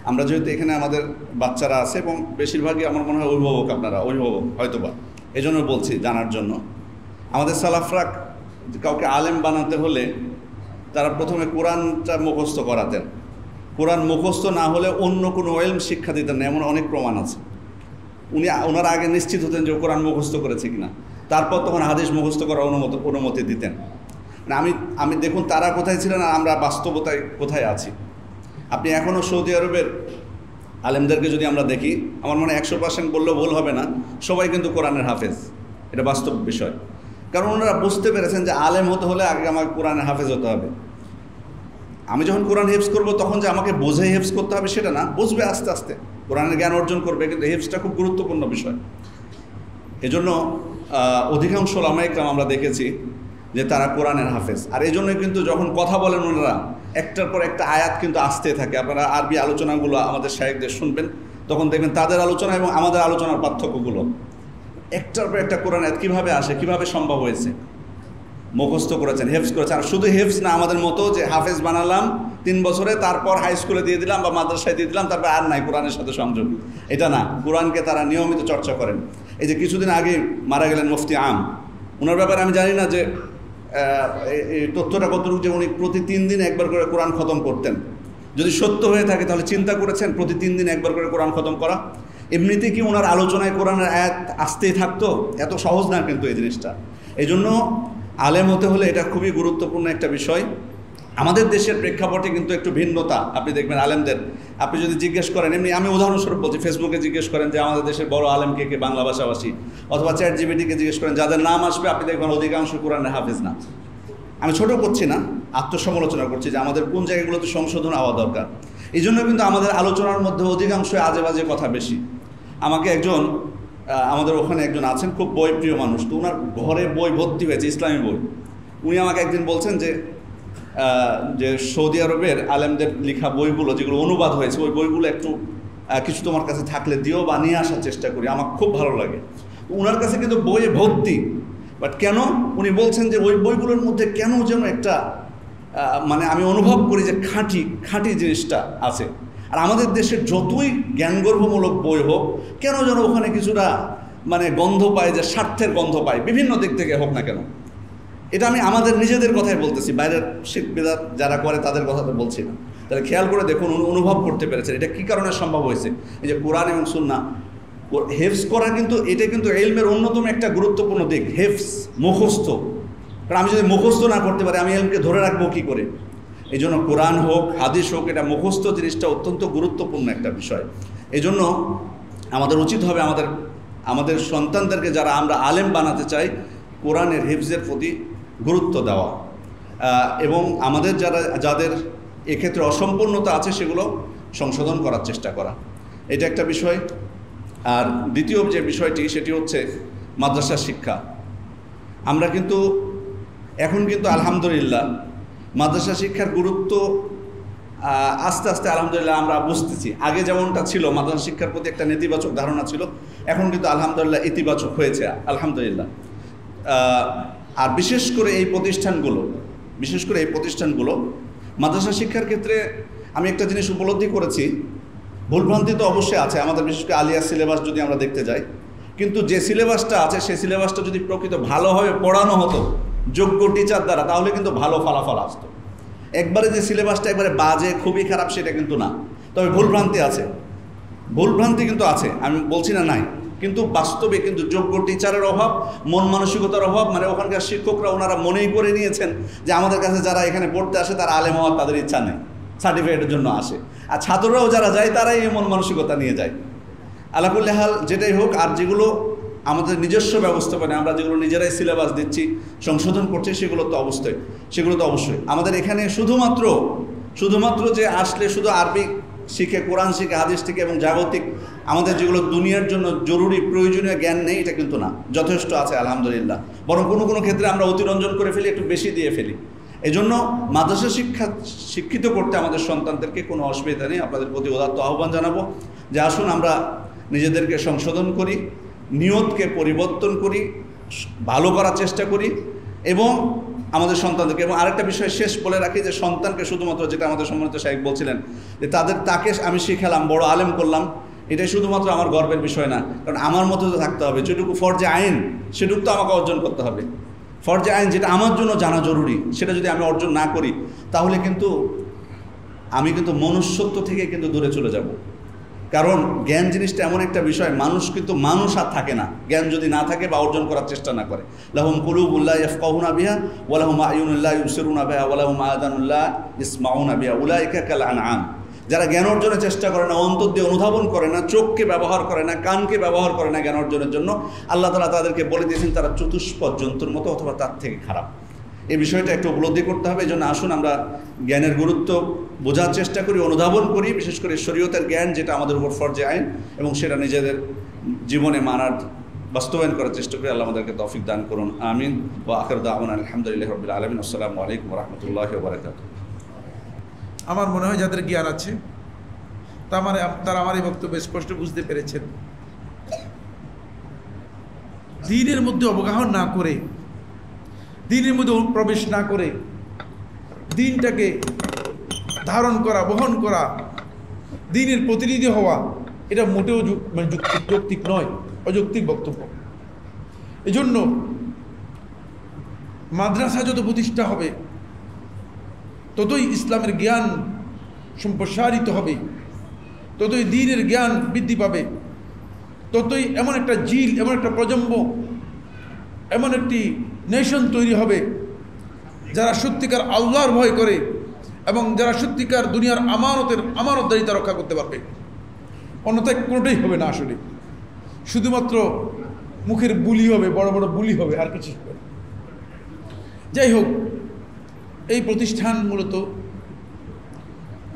আমরা যেহেতু এখানে আমাদের বাচ্চারা আছে এবং বেশিরভাগই আমার মনে হয় অভিভাবক, আপনারা অভিভাবক হয়তোবা, এই জন্য বলছি জানার জন্য। আমাদের সালাফরা কাউকে আলেম বানাতে হলে তারা প্রথমে কোরআনটা মুখস্থ করাতেন। কোরআন মুখস্থ না হলে অন্য কোনো ইলম শিক্ষা দিতেন না, এমন অনেক প্রমাণ আছে। ওনারা আগে নিশ্চিত হতেন যে কোরআন মুখস্থ করেছে কিনা, তারপর তখন হাদিস মুখস্থ করার অনুমতি দিতেন। আমি দেখুন তারা কোথায় ছিলেন আর আমরা বাস্তবতায় কোথায় আছি। আপনি এখনও সৌদি আরবের আলেমদেরকে যদি আমরা দেখি, আমার মনে হয় 100% বললেও ভুল হবে না, সবাই কিন্তু কোরআনের হাফেজ। এটা বাস্তব বিষয়, কারণ ওনারা বুঝতে পেরেছেন যে আলেম হতে হলে আগে আমাকে কোরআনের হাফেজ হতে হবে। আমি যখন কোরআন হেফজ করব তখন যে আমাকে বোঝে হেফজ করতে হবে সেটা না, বুঝবে আস্তে আস্তে, কোরআনের জ্ঞান অর্জন করবে, কিন্তু হেফজটা খুব গুরুত্বপূর্ণ বিষয়। এজন্য অধিকাংশ ওলামায়ে কেরাম আমরা দেখেছি যে তারা কোরআনের হাফেজ। আর এই জন্যই কিন্তু যখন কথা বলেন ওনারা, একটার পর একটা আয়াত কিন্তু আসতে থাকে। আপনারা আরবি আলোচনাগুলো আমাদের শায়েখদের শুনবেন, তখন দেখবেন তাদের আলোচনা এবং আমাদের আলোচনার পার্থক্যগুলো। একটার পর একটা কোরআন আয়াত কীভাবে আসে, কীভাবে সম্ভব হয়েছে, মুখস্থ করেছেন, হেফজ করেছেন। আর শুধু হেফজ না, আমাদের মতো যে হাফেজ বানালাম 3 বছরে, তারপর হাই স্কুলে দিয়ে দিলাম বা মাদ্রাসায় দিয়ে দিলাম, তারপর আর নাই কোরআনের সাথে সংযোগ, এটা না। কোরআনকে তারা নিয়মিত চর্চা করেন। এই যে কিছুদিন আগে মারা গেলেন মুফতি আম, ওনার ব্যাপারে আমি জানি না যে এই তথ্যটা কতটুকু, যে উনি প্রতি 3 দিন একবার করে কোরআন খতম করতেন। যদি সত্য হয়ে থাকে তাহলে চিন্তা করেছেন প্রতি 3 দিন একবার করে কোরআন খতম করা। এমনিতে কি ওনার আলোচনায় কোরআনের আয়াত আসতেই থাকতো? এত সহজ না কিন্তু এই জিনিসটা। এই জন্য আলেম হতে হলে এটা খুবই গুরুত্বপূর্ণ একটা বিষয়। আমাদের দেশের প্রেক্ষাপটে কিন্তু একটু ভিন্নতা আপনি দেখবেন আলেমদের। আপনি যদি জিজ্ঞেস করেন, এমনি আমি উদাহরণস্বরূপ বলছি, ফেসবুকে জিজ্ঞেস করেন যে আমাদের দেশের বড় আলেমকে কে বাংলা ভাষাভাষী, অথবা ChatGPT-কে জিজ্ঞেস করেন, যাদের নাম আসবে আপনি দেখবেন অধিকাংশ কোরআনের হাফেজ না। আমি ছোটো করছি না, আত্মসমালোচনা করছি যে আমাদের কোন জায়গাগুলোতে সংশোধন হওয়া দরকার। এই জন্য কিন্তু আমাদের আলোচনার মধ্যে অধিকাংশ আজে বাজে কথা বেশি। আমাকে একজন, আমাদের ওখানে একজন আছেন খুব বইপ্রিয় মানুষ, তো ওনার ঘরে বই ভর্তি হয়েছে, ইসলামী বই। উনি আমাকে একদিন বলছেন যে সৌদি আরবের আলেমদের লেখা বইগুলো যেগুলো অনুবাদ হয়েছে, ওই বইগুলো একটু কিছু তোমার কাছে থাকলে দিও বা নিয়ে আসার চেষ্টা করি, আমার খুব ভালো লাগে। ওনার কাছে কিন্তু বইয়ে ভর্তি, বাট কেন উনি বলছেন যে ওই বইগুলোর মধ্যে কেন যেন একটা মানে আমি অনুভব করি যে খাঁটি জিনিসটা আছে। আর আমাদের দেশের যতই জ্ঞানগর্ভমূলক বই হোক, কেন যেন ওখানে কিছুটা মানে গন্ধ পায়, যে স্বার্থের গন্ধ পায়, বিভিন্ন দিক থেকে হোক না কেন। এটা আমি আমাদের নিজেদের কথাই বলতেছি, বাইরের শিক্ষবিদাত যারা করে তাদের কথা তো বলছি না। তাহলে খেয়াল করে দেখুন, অনুভব করতে পেরেছেন এটা কী কারণে সম্ভব হয়েছে। এই যে কোরআন এবং সুন্নাহ হেফজ করা, কিন্তু এটা কিন্তু ইলমের অন্যতম একটা গুরুত্বপূর্ণ দিক, হেফজ, মুখস্থ। কারণ আমি যদি মুখস্থ না করতে পারি, আমি ইলমকে ধরে রাখবো কী করে? এই জন্য কোরআন হোক, হাদিস হোক, এটা মুখস্থ জিনিসটা অত্যন্ত গুরুত্বপূর্ণ একটা বিষয়। এই জন্য আমাদের উচিত হবে আমাদের সন্তানদেরকে, যারা আমরা আলেম বানাতে চাই, কোরআনের হিফজের প্রতি গুরুত্ব দেওয়া, এবং আমাদের যাদের এক্ষেত্রে অসম্পূর্ণতা আছে সেগুলো সংশোধন করার চেষ্টা করা, এটা একটা বিষয়। আর দ্বিতীয় যে বিষয়টি, সেটি হচ্ছে মাদ্রাসা শিক্ষা। আমরা কিন্তু এখন কিন্তু আলহামদুলিল্লাহ মাদ্রাসা শিক্ষার গুরুত্ব আস্তে আস্তে আলহামদুলিল্লাহ আমরা বুঝতেছি। আগে যেমনটা ছিল, মাদ্রাসা শিক্ষার প্রতি একটা নেতিবাচক ধারণা ছিল, এখন কিন্তু আলহামদুলিল্লাহ ইতিবাচক হয়েছে, আলহামদুলিল্লাহ। আর বিশেষ করে এই প্রতিষ্ঠানগুলো মাদ্রাসা শিক্ষার ক্ষেত্রে আমি একটা জিনিস উপলব্ধি করেছি, ভুলভ্রান্তি তো অবশ্যই আছে আমাদের, বিশেষ করে আলিয়া সিলেবাস যদি আমরা দেখতে যাই, কিন্তু যে সিলেবাসটা আছে সেই সিলেবাসটা যদি প্রকৃত ভালোভাবে পড়ানো হতো যোগ্য টিচার দ্বারা, তাহলে কিন্তু ভালো ফলাফল আসতো। একবারে যে সিলেবাসটা একবারে বাজে, খুবই খারাপ, সেটা কিন্তু না। তবে ভুলভ্রান্তি কিন্তু আছে, আমি বলছি না নাই, কিন্তু বাস্তবে কিন্তু যোগ্য টিচারের অভাব, মন মানসিকতার অভাব। মানে ওখানকার শিক্ষকরা ওনারা মনেই করে নিয়েছেন যে আমাদের কাছে যারা এখানে পড়তে আসে তারা আলেম হওয়ার তাদের ইচ্ছা নেই, সার্টিফিকেটের জন্য আসে। আর ছাত্ররাও যারা যায় তারাই এই মন মানসিকতা নিয়ে যায়। আলাকুল্লি হাল, যেটাই হোক, আর যেগুলো আমাদের নিজস্ব ব্যবস্থাপনা, আমরা যেগুলো নিজেরাই সিলেবাস দিচ্ছি, সংশোধন করছি, সেগুলো তো অবশ্যই আমাদের এখানে শুধুমাত্র যে আসলে শুধু আরবি শিখে, কোরআন শিখে, হাদিস শিখে এবং জাগতিক আমাদের যেগুলো দুনিয়ার জন্য জরুরি প্রয়োজনীয় জ্ঞান নেই, এটা কিন্তু না, যথেষ্ট আছে আলহামদুলিল্লাহ। বরং কোনো ক্ষেত্রে আমরা অতিরঞ্জন করে ফেলি, একটু বেশি দিয়ে ফেলি। এই জন্য মাদ্রাসা শিক্ষিত করতে আমাদের সন্তানদেরকে কোনো অসুবিধা নেই। আপনাদের প্রতি উদাত্ত আহ্বান জানাবো যে আসুন আমরা নিজেদেরকে সংশোধন করি, নিয়তকে পরিবর্তন করি, ভালো করার চেষ্টা করি, এবং আমাদের সন্তানদেরকে। এবং আরেকটা বিষয় শেষ বলে রাখি, যে সন্তানকে শুধুমাত্র, যেটা আমাদের সম্মানিত শাইখ বলছিলেন, যে তাকে আমি শিখালাম, বড় আলেম করলাম, এটাই শুধুমাত্র আমার গর্বের বিষয় না। কারণ আমার মতো তো থাকতে হবে, যেটুকু ফরজে আইন সেটুকু তো আমাকে অর্জন করতে হবে। ফরজে আইন যেটা আমার জন্য জানা জরুরি, সেটা যদি আমি অর্জন না করি, তাহলে কিন্তু আমি মনুষ্যত্ব থেকে কিন্তু দূরে চলে যাব। কারণ জ্ঞান জিনিসটা এমন একটা বিষয়, মানুষ আর থাকে না জ্ঞান যদি না থাকে বা অর্জন করার চেষ্টা না করে। লাহুম কুলুবুল্লাহ ইয়াফকাহুনা বিহা ওয়া লাহুম আয়ুনুল্লাহ ইউবসিরুনা বিহা ওয়া লাহুম আযানুল্লাহ ইসমাউনা বিহা উলাইকা কাল আনআম। যারা জ্ঞান অর্জনের চেষ্টা করে না, অন্তর দিয়ে অনুধাবন করে না, চোখকে ব্যবহার করে না, কানকে ব্যবহার করে না জ্ঞান অর্জনের জন্য, আল্লাহ তাআলা তাদেরকে বলে দিয়েছেন তারা চতুষ্পদ জন্তুর মতো অথবা তার থেকে খারাপ। এই বিষয়টা একটু উপলব্ধি করতে হবে। এই জন্য আসুন আমরা জ্ঞানের গুরুত্ব বোঝার চেষ্টা করি, অনুধাবন করি, বিশেষ করে শরীয়তের জ্ঞান যেটা আমাদের উপর ফরজে আইন, এবং সেটা নিজেদের জীবনে মানার, বাস্তবায়ন করার চেষ্টা করি। আল্লাহ আমাদেরকে তৌফিক দান করুন, আমিন। ওয়া আখিরু দাওয়ানা আলহামদুলিল্লাহি রাব্বিল আলামিন। আসসালামু আলাইকুম ওয়া রাহমাতুল্লাহি ওয়া বারাকাতুহু। আমার মনে হয় যাদের জ্ঞান আছে তারা আমার এই বক্তব্য স্পষ্ট বুঝতে পেরেছেন। দ্বীনের মধ্যে অবগাহন না করে, দ্বীনের মধ্যে প্রবেশ না করে, দ্বীনটাকে ধারণ করা, বহন করা, দ্বীনের প্রতিনিধি হওয়া, এটা মোটেও যৌক্তিক নয়, অযৌক্তিক বক্তব্য। এজন্য মাদ্রাসা যত প্রতিষ্ঠা হবে, ততই ইসলামের জ্ঞান সম্প্রসারিত হবে, ততই দ্বীনের জ্ঞান বৃদ্ধি পাবে, ততই এমন একটা জিল, এমন একটা প্রজন্ম, এমন একটি নেশন তৈরি হবে যারা সত্যিকার আল্লাহর ভয় করে এবং যারা সত্যিকার দুনিয়ার আমানতদারিতা রক্ষা করতে পারবে। অন্যথায় কোনোটাই হবে না, আসলে শুধুমাত্র মুখের বুলি হবে, বড় বড় বুলি হবে, আর কিছু হবে না। যাই হোক, এই প্রতিষ্ঠান মূলত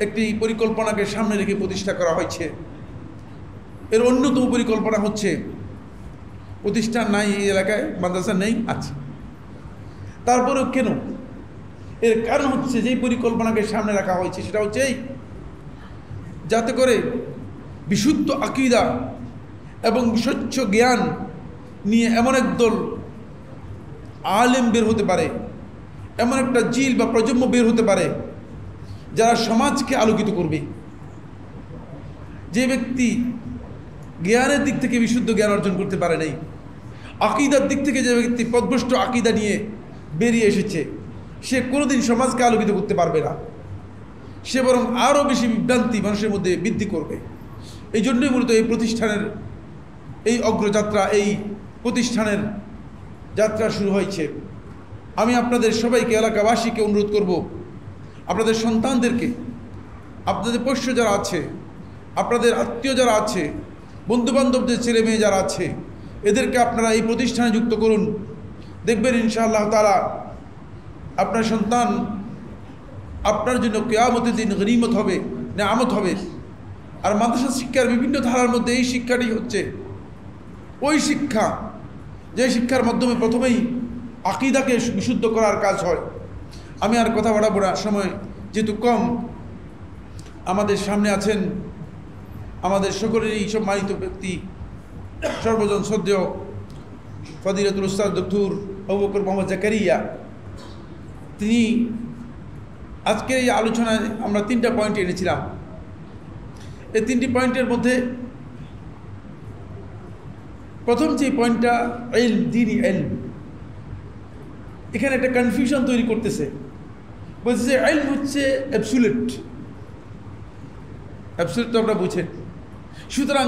একটি পরিকল্পনাকে সামনে রেখে প্রতিষ্ঠা করা হয়েছে। এর অন্যতম পরিকল্পনা হচ্ছে, প্রতিষ্ঠান নাই এই এলাকায়, মাদ্রাসা নেই, আছে, তারপরেও কেন? এর কারণ হচ্ছে, যেই পরিকল্পনাকে সামনে রাখা হয়েছে সেটা হচ্ছে এই, যাতে করে বিশুদ্ধ আকীদা এবং স্বচ্ছ জ্ঞান নিয়ে এমন এক দল আলেম বের হতে পারে, এমন একটা জিল বা প্রজন্ম বের হতে পারে যারা সমাজকে আলোকিত করবে। যে ব্যক্তি জ্ঞানের দিক থেকে বিশুদ্ধ জ্ঞান অর্জন করতে পারে নাই, আকীদার দিক থেকে যে ব্যক্তি পথভ্রষ্ট আকীদা নিয়ে বেরিয়ে এসেছে, সে কোনোদিন সমাজকে আলোকিত করতে পারবে না। সে বরং আরও বেশি বিভ্রান্তি মানুষের মধ্যে বৃদ্ধি করবে। এই জন্যই মূলত এই প্রতিষ্ঠানের এই অগ্রযাত্রা, এই প্রতিষ্ঠানের যাত্রা শুরু হয়েছে। আমি আপনাদের সবাইকে, এলাকাবাসীকে অনুরোধ করব, আপনাদের সন্তানদেরকে, আপনাদের পোষ্য যারা আছে, আপনাদের আত্মীয় যারা আছে, বন্ধুবান্ধবদের ছেলে মেয়ে যারা আছে, এদেরকে আপনারা এই প্রতিষ্ঠানে যুক্ত করুন। দেখবেন ইনশাআল্লাহ তাআলা আপনার সন্তান আপনার জন্য কিয়ামতের দিন গনিমত হবে, নেয়ামত হবে। আর মাদ্রাসা শিক্ষার বিভিন্ন ধারার মধ্যে এই শিক্ষাটি হচ্ছে ওই শিক্ষা, যে শিক্ষার মাধ্যমে প্রথমেই আকীদাকে বিশুদ্ধ করার কাজ হয়। আমি আর কথা বাড়াবো না, সময় যেহেতু কম। আমাদের সামনে আছেন আমাদের সকলেরই সম্মানিত ব্যক্তি, সর্বজন শ্রদ্ধেয় ফজিলাতুল উস্তাদ ডক্টর আবু বকর মোহাম্মদ জাকারিয়া। তিনি আজকের এই আলোচনায় আমরা 3টা পয়েন্ট এনেছিলাম। এই 3টি পয়েন্টের মধ্যে প্রথম যে পয়েন্টটা ইলম, দ্বীনি ইলম, এখানে একটা কনফিউশন তৈরি করতেছে। বলছে যে ইলম হচ্ছে অ্যাবসুলেট, অ্যাবসুলেট তো আমরা বুঝেন। সুতরাং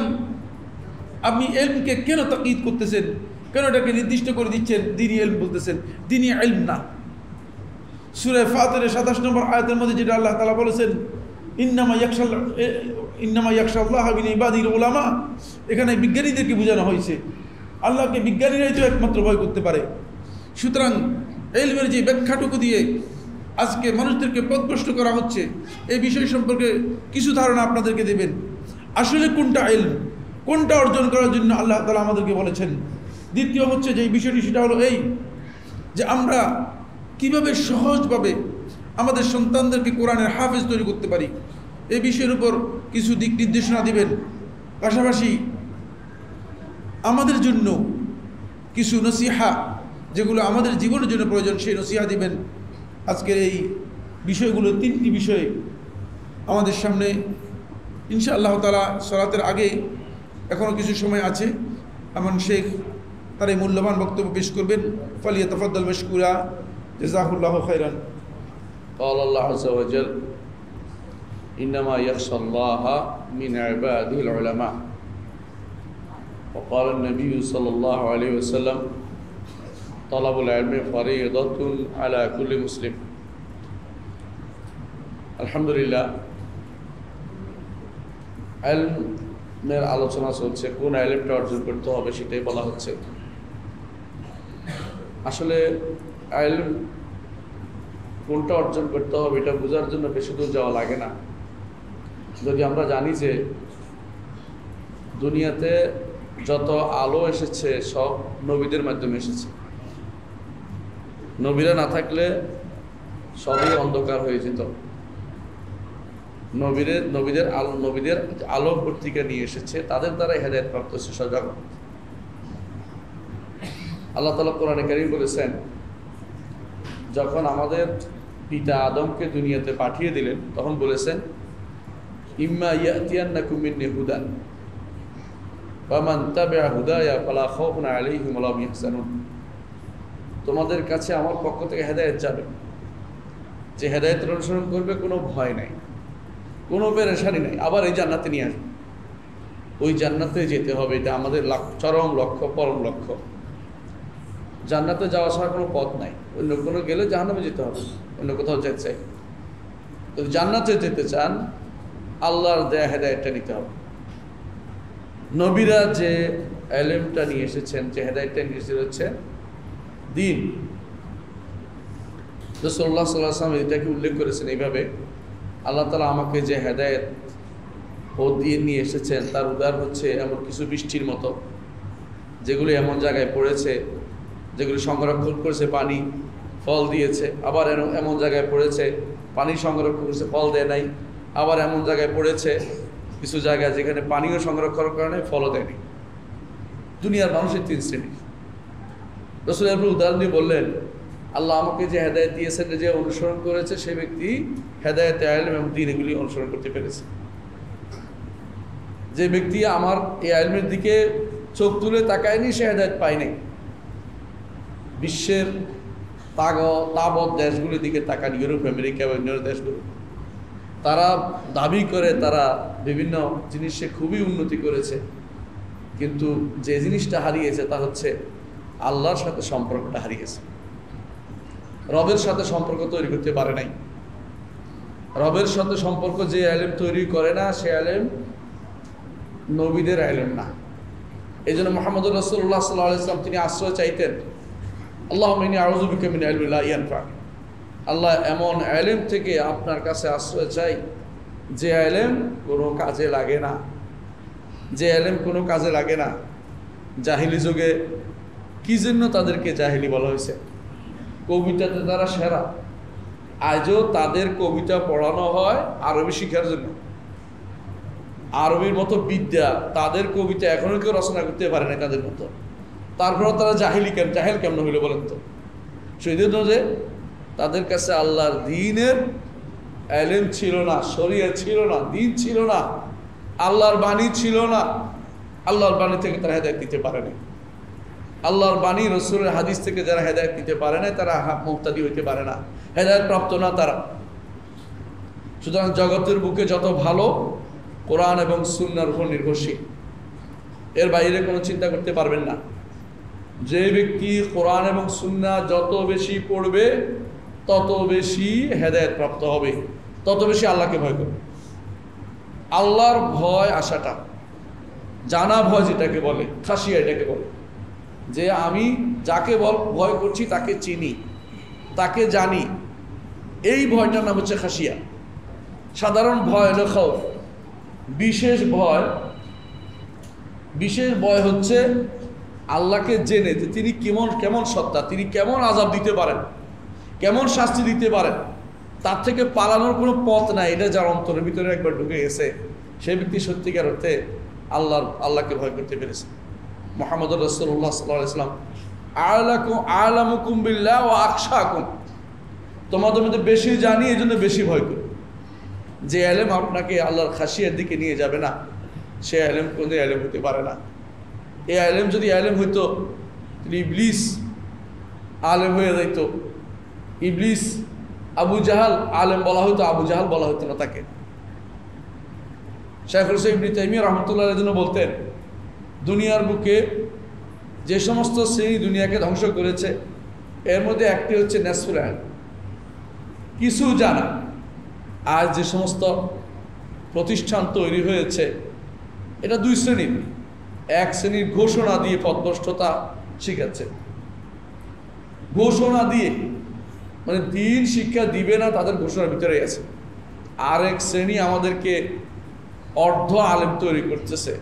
আপনি ইলমকে কেন তাকিদ করতেছেন, কেন এটাকে নির্দিষ্ট করে দিচ্ছেন দ্বীনি ইলম বলতেছেন, দ্বীনি ইলম না। সূরা ফাতিরের 27 নম্বর আয়াতের মধ্যে যেটা আল্লাহ তাআলা বলেছেন, ইন্নামা ইয়াখশাল্লাহ মিন ইবাদিল উলামা, এখানে বিজ্ঞানীদেরকে বোঝানো হয়েছে। আল্লাহকে বিজ্ঞানীরাই তো একমাত্র ভয় করতে পারে। সুতরাং ইলমের যে ব্যাখ্যাটুকু দিয়ে আজকে মানুষদেরকে পথভ্রষ্ট করা হচ্ছে, এই বিষয় সম্পর্কে কিছু ধারণা আপনাদেরকে দেবেন। আসলে কোনটা ইলম, কোনটা অর্জন করার জন্য আল্লাহ তাআলা আমাদেরকে বলেছেন। দ্বিতীয় হচ্ছে যে বিষয়টি, সেটা হলো এই যে আমরা কিভাবে সহজভাবে আমাদের সন্তানদেরকে কোরআনের হাফেজ তৈরি করতে পারি, এই বিষয়ের উপর কিছু দিক নির্দেশনা দিবেন। পাশাপাশি আমাদের জন্য কিছু নসিহা, যেগুলো আমাদের জীবনের জন্য প্রয়োজন, সেই নসিহা দিবেন। আজকের এই বিষয়গুলো 3টি বিষয় আমাদের সামনে ইনশাআল্লাহ তাআলা সলাতের আগে এখনও কিছু সময় আছে। আমান শেখ তার এই মূল্যবান বক্তব্য পেশ করবেন। ফালিয়াতাফাদ্দাল মাশকুরা, জাযাকুল্লাহু খাইরান। قال الله عز وجل إنما يخشى الله من عباده العلماء وقال النبي صلى الله عليه وسلم طلب العلم فريضة على كل مسلم. الحمد لله ইলমের আলোচনা চলছে, কোন ইলমটা অর্জন করতে হবে সেটাই বলা হচ্ছে। আসলে ইলম কোনটা অর্জন করতে হবে এটা বোঝার জন্য বেশি দূর যাওয়া লাগে না। যদি আমরা জানি যে দুনিয়াতে যত আলো এসেছে সব নবীদের মাধ্যমে এসেছে, নবীরা না থাকলে সবই অন্ধকার হয়ে যেত। নবীদের আলো পত্রিকা নিয়ে এসেছে, তাদের দ্বারা হেদায়েত প্রাপ্ত হচ্ছে সজগৎ। আল্লাহ তাআলা কোরআনে কারীম বলেছেন, যখন আমাদের পিতা আদমকে দুনিয়াতে পাঠিয়ে দিলেন তখন বলেছেন, ইম্মা ইয়াতিয়ান্নাকুম মিন্নি হুদান ফামান তাবিআ হুদায়া ফালা খাউফুন আলাইহিম ওয়া লা হুম ইয়াহজানুন। তোমাদের কাছে আমার পক্ষ থেকে হেদায়েত যাবে, যে হেদায়েতের অনুসরণ করবে কোনো ভয় নাই, কোনো পেরেশানি নাই। আবার এই জান্নাতে নিয়ে আসবে, ওই জান্নাতে যেতে হবে, এটা আমাদের চরম লক্ষ্য, পরম লক্ষ্য। জান্নাতে যাওয়া ছাড়া কোনো পথ নাই। অন্য কোনো গেলে জাহান্নামে যেতে হবে, অন্য কোথাও যেতে চাই। তো জান্নাতে যেতে চান, আল্লাহর দেয়া হেদায়েতটা নিতে হবে। নবীরা যে ইলমটা নিয়ে এসেছেন, যে হেদায়েতটা নিয়ে এসেছেন হচ্ছে দ্বীন। রাসূলুল্লাহ সাল্লাল্লাহু আলাইহি ওয়াসাল্লাম এটাকে উল্লেখ করেছেন এইভাবে, আল্লাহ তাআলা আমাকে যে হেদায়েত ও দ্বীন নিয়ে এসেছেন তার উদাহরণ হচ্ছে এমন কিছু বৃষ্টির মতো, যেগুলি এমন জায়গায় পড়েছে যেগুলি সংরক্ষণ করেছে, পানি ফল দিয়েছে। আবার এমন জায়গায় পড়েছে পানি সংরক্ষণ করেছে, ফল দেয় নাই। আবার এমন জায়গায় পড়েছে কিছু জায়গায় যেখানে পানিও সংরক্ষণ করে নাই, ফলও দেয়নি। দুনিয়ার মানুষের 3 শ্রেণী। রাসূল এর উদাহরণ দিয়ে বললেন, আল্লাহ আমাকে যে হেদায়েত দিয়েছেন, যে অনুসরণ করেছে সে ব্যক্তি হেদায়েতে ইলম এবং দ্বীন এগুলি অনুসরণ করতে পেরেছে। যে ব্যক্তি আমার এই ইলমের দিকে চোখ তুলে তাকায়নি সে হেদায়েত পায়নি। বিশ্বের তাবৎ দেশগুলির দিকে তাকান, ইউরোপ, আমেরিকা বা অন্য দেশগুলো, তারা দাবি করে তারা বিভিন্ন জিনিসে খুবই উন্নতি করেছে, কিন্তু যে জিনিসটা হারিয়েছে তা হচ্ছে আল্লাহর সাথে সম্পর্কটা হারিয়েছে। রবের সাথে সম্পর্ক তৈরি করতে পারে নাই। রবের সাথে সম্পর্ক যে ইলম তৈরি করে না সে ইলম নবীদের ইলম না। এই জন্য মুহাম্মদুর রাসূলুল্লাহ সাল্লাল্লাহু আলাইহি ওয়াসাল্লাম তিনি আশ্রয় চাইতেন, আল্লাহুম্মা ইন্নী আউযু বিকা মিন ইলমিন লা ইয়ানফা। আল্লাহ এমন ইলম থেকে আপনার কাছে আশ্রয় চাই যে ইলম কোনো কাজে লাগে না, যে ইলম কোনো কাজে লাগে না। জাহিলি যুগে কি জন্য তাদেরকে জাহিলি বলা হয়েছে? কবিতাতে তারা সেরা। আজও তাদের কবিতা পড়ানো হয় আরবি শিক্ষার জন্য। আরবির মতো বিদ্যা তাদের কবিতা এখনো কেউ রচনা করতে পারে না তাদের মতো। তারপরে তারা জাহিলি জাহেল কেমন হইল বলেন তো? সেই জন্য যে তাদের কাছে আল্লাহর দ্বীনের ইলম ছিল না, শরিয়ত ছিল না, দ্বীন ছিল না, আল্লাহর বাণী ছিল না। আল্লাহর বাণী থেকে তারা হেদায়েত দিতে পারে না। আল্লাহর বাণী রাসূলের হাদিস থেকে যারা হেদায়েত দিতে পারে না তারা মুহতাদি হইতে পারে না, হেদায়েত প্রাপ্ত না তারা। সুতরাং জগতের বুকে যত ভালো কোরআন এবং সুন্নাহর উপর নির্ভরশীল, এর বাইরে কোনো চিন্তা করতে পারবেন না। যে ব্যক্তি কোরআন এবং সুন্নাহ যত বেশি পড়বে তত বেশি হেদায়েত প্রাপ্ত হবে, তত বেশি আল্লাহকে ভয় করবে। আল্লাহর ভয় আসাটা, জানা ভয় যেটাকে বলে, খাশিয়া এটাকে বলে, যে আমি যাকে ভয় করছি তাকে চিনি, তাকে জানি, এই ভয়টার নাম হচ্ছে খাশিয়া। সাধারণ ভয় হলো খাউফ। বিশেষ ভয় হচ্ছে আল্লাহকে জেনে যে তিনি কেমন সত্তা, তিনি কেমন আযাব দিতে পারেন, কেমন শাস্তি দিতে পারেন, তার থেকে পালানোর কোনো পথ নাই। এটা যার অন্তরের ভিতরে একবার ঢুকে গেছে সেই ব্যক্তি সত্যিকার অর্থে আল্লাহকে ভয় করতে পেরেছে। মুহাম্মদুর রাসূলুল্লাহ সাল্লাল্লাহু আলাইহি ওয়াসাল্লাম আ'লামুকুম বিল্লাহ ওয়া আখশাকুম, তোমাদের মধ্যে বেশি জানি এই জন্য বেশি ভয় করি। যে ইলম আপনাকে আল্লাহর খাশিয়ার দিকে নিয়ে যাবে না সে ইলম কোনো ইলম হতে পারে না। এই ইলম যদি ইলম হইতো ইবলিস আলেম হয়ে যাইতো। ইবলিস আবু জাহাল আলেম বলা হতো, আবু জাহাল বলা হতো না তাকে। শাইখুল ইসলাম ইবনে তাইমিয়া রাহমাতুল্লাহ আলাইহি বলতেন, দুনিয়ার বুকে যে সমস্ত শ্রেণী দুনিয়াকে ধ্বংস করেছে এর মধ্যে একটি হচ্ছে নাসফুল ইলম, কিছু জানা। আর যে সমস্ত প্রতিষ্ঠান তৈরি হয়েছে এটা দুই শ্রেণীর। এক শ্রেণীর ঘোষণা দিয়ে পথভ্রষ্টতা শিখাচ্ছে, ঘোষণা দিয়ে, মানে দ্বীন শিক্ষা দিবে না তাদের ঘোষণার ভিতরে আছে। আরেক শ্রেণী আমাদেরকে অর্ধ আলেম তৈরি করতেছে।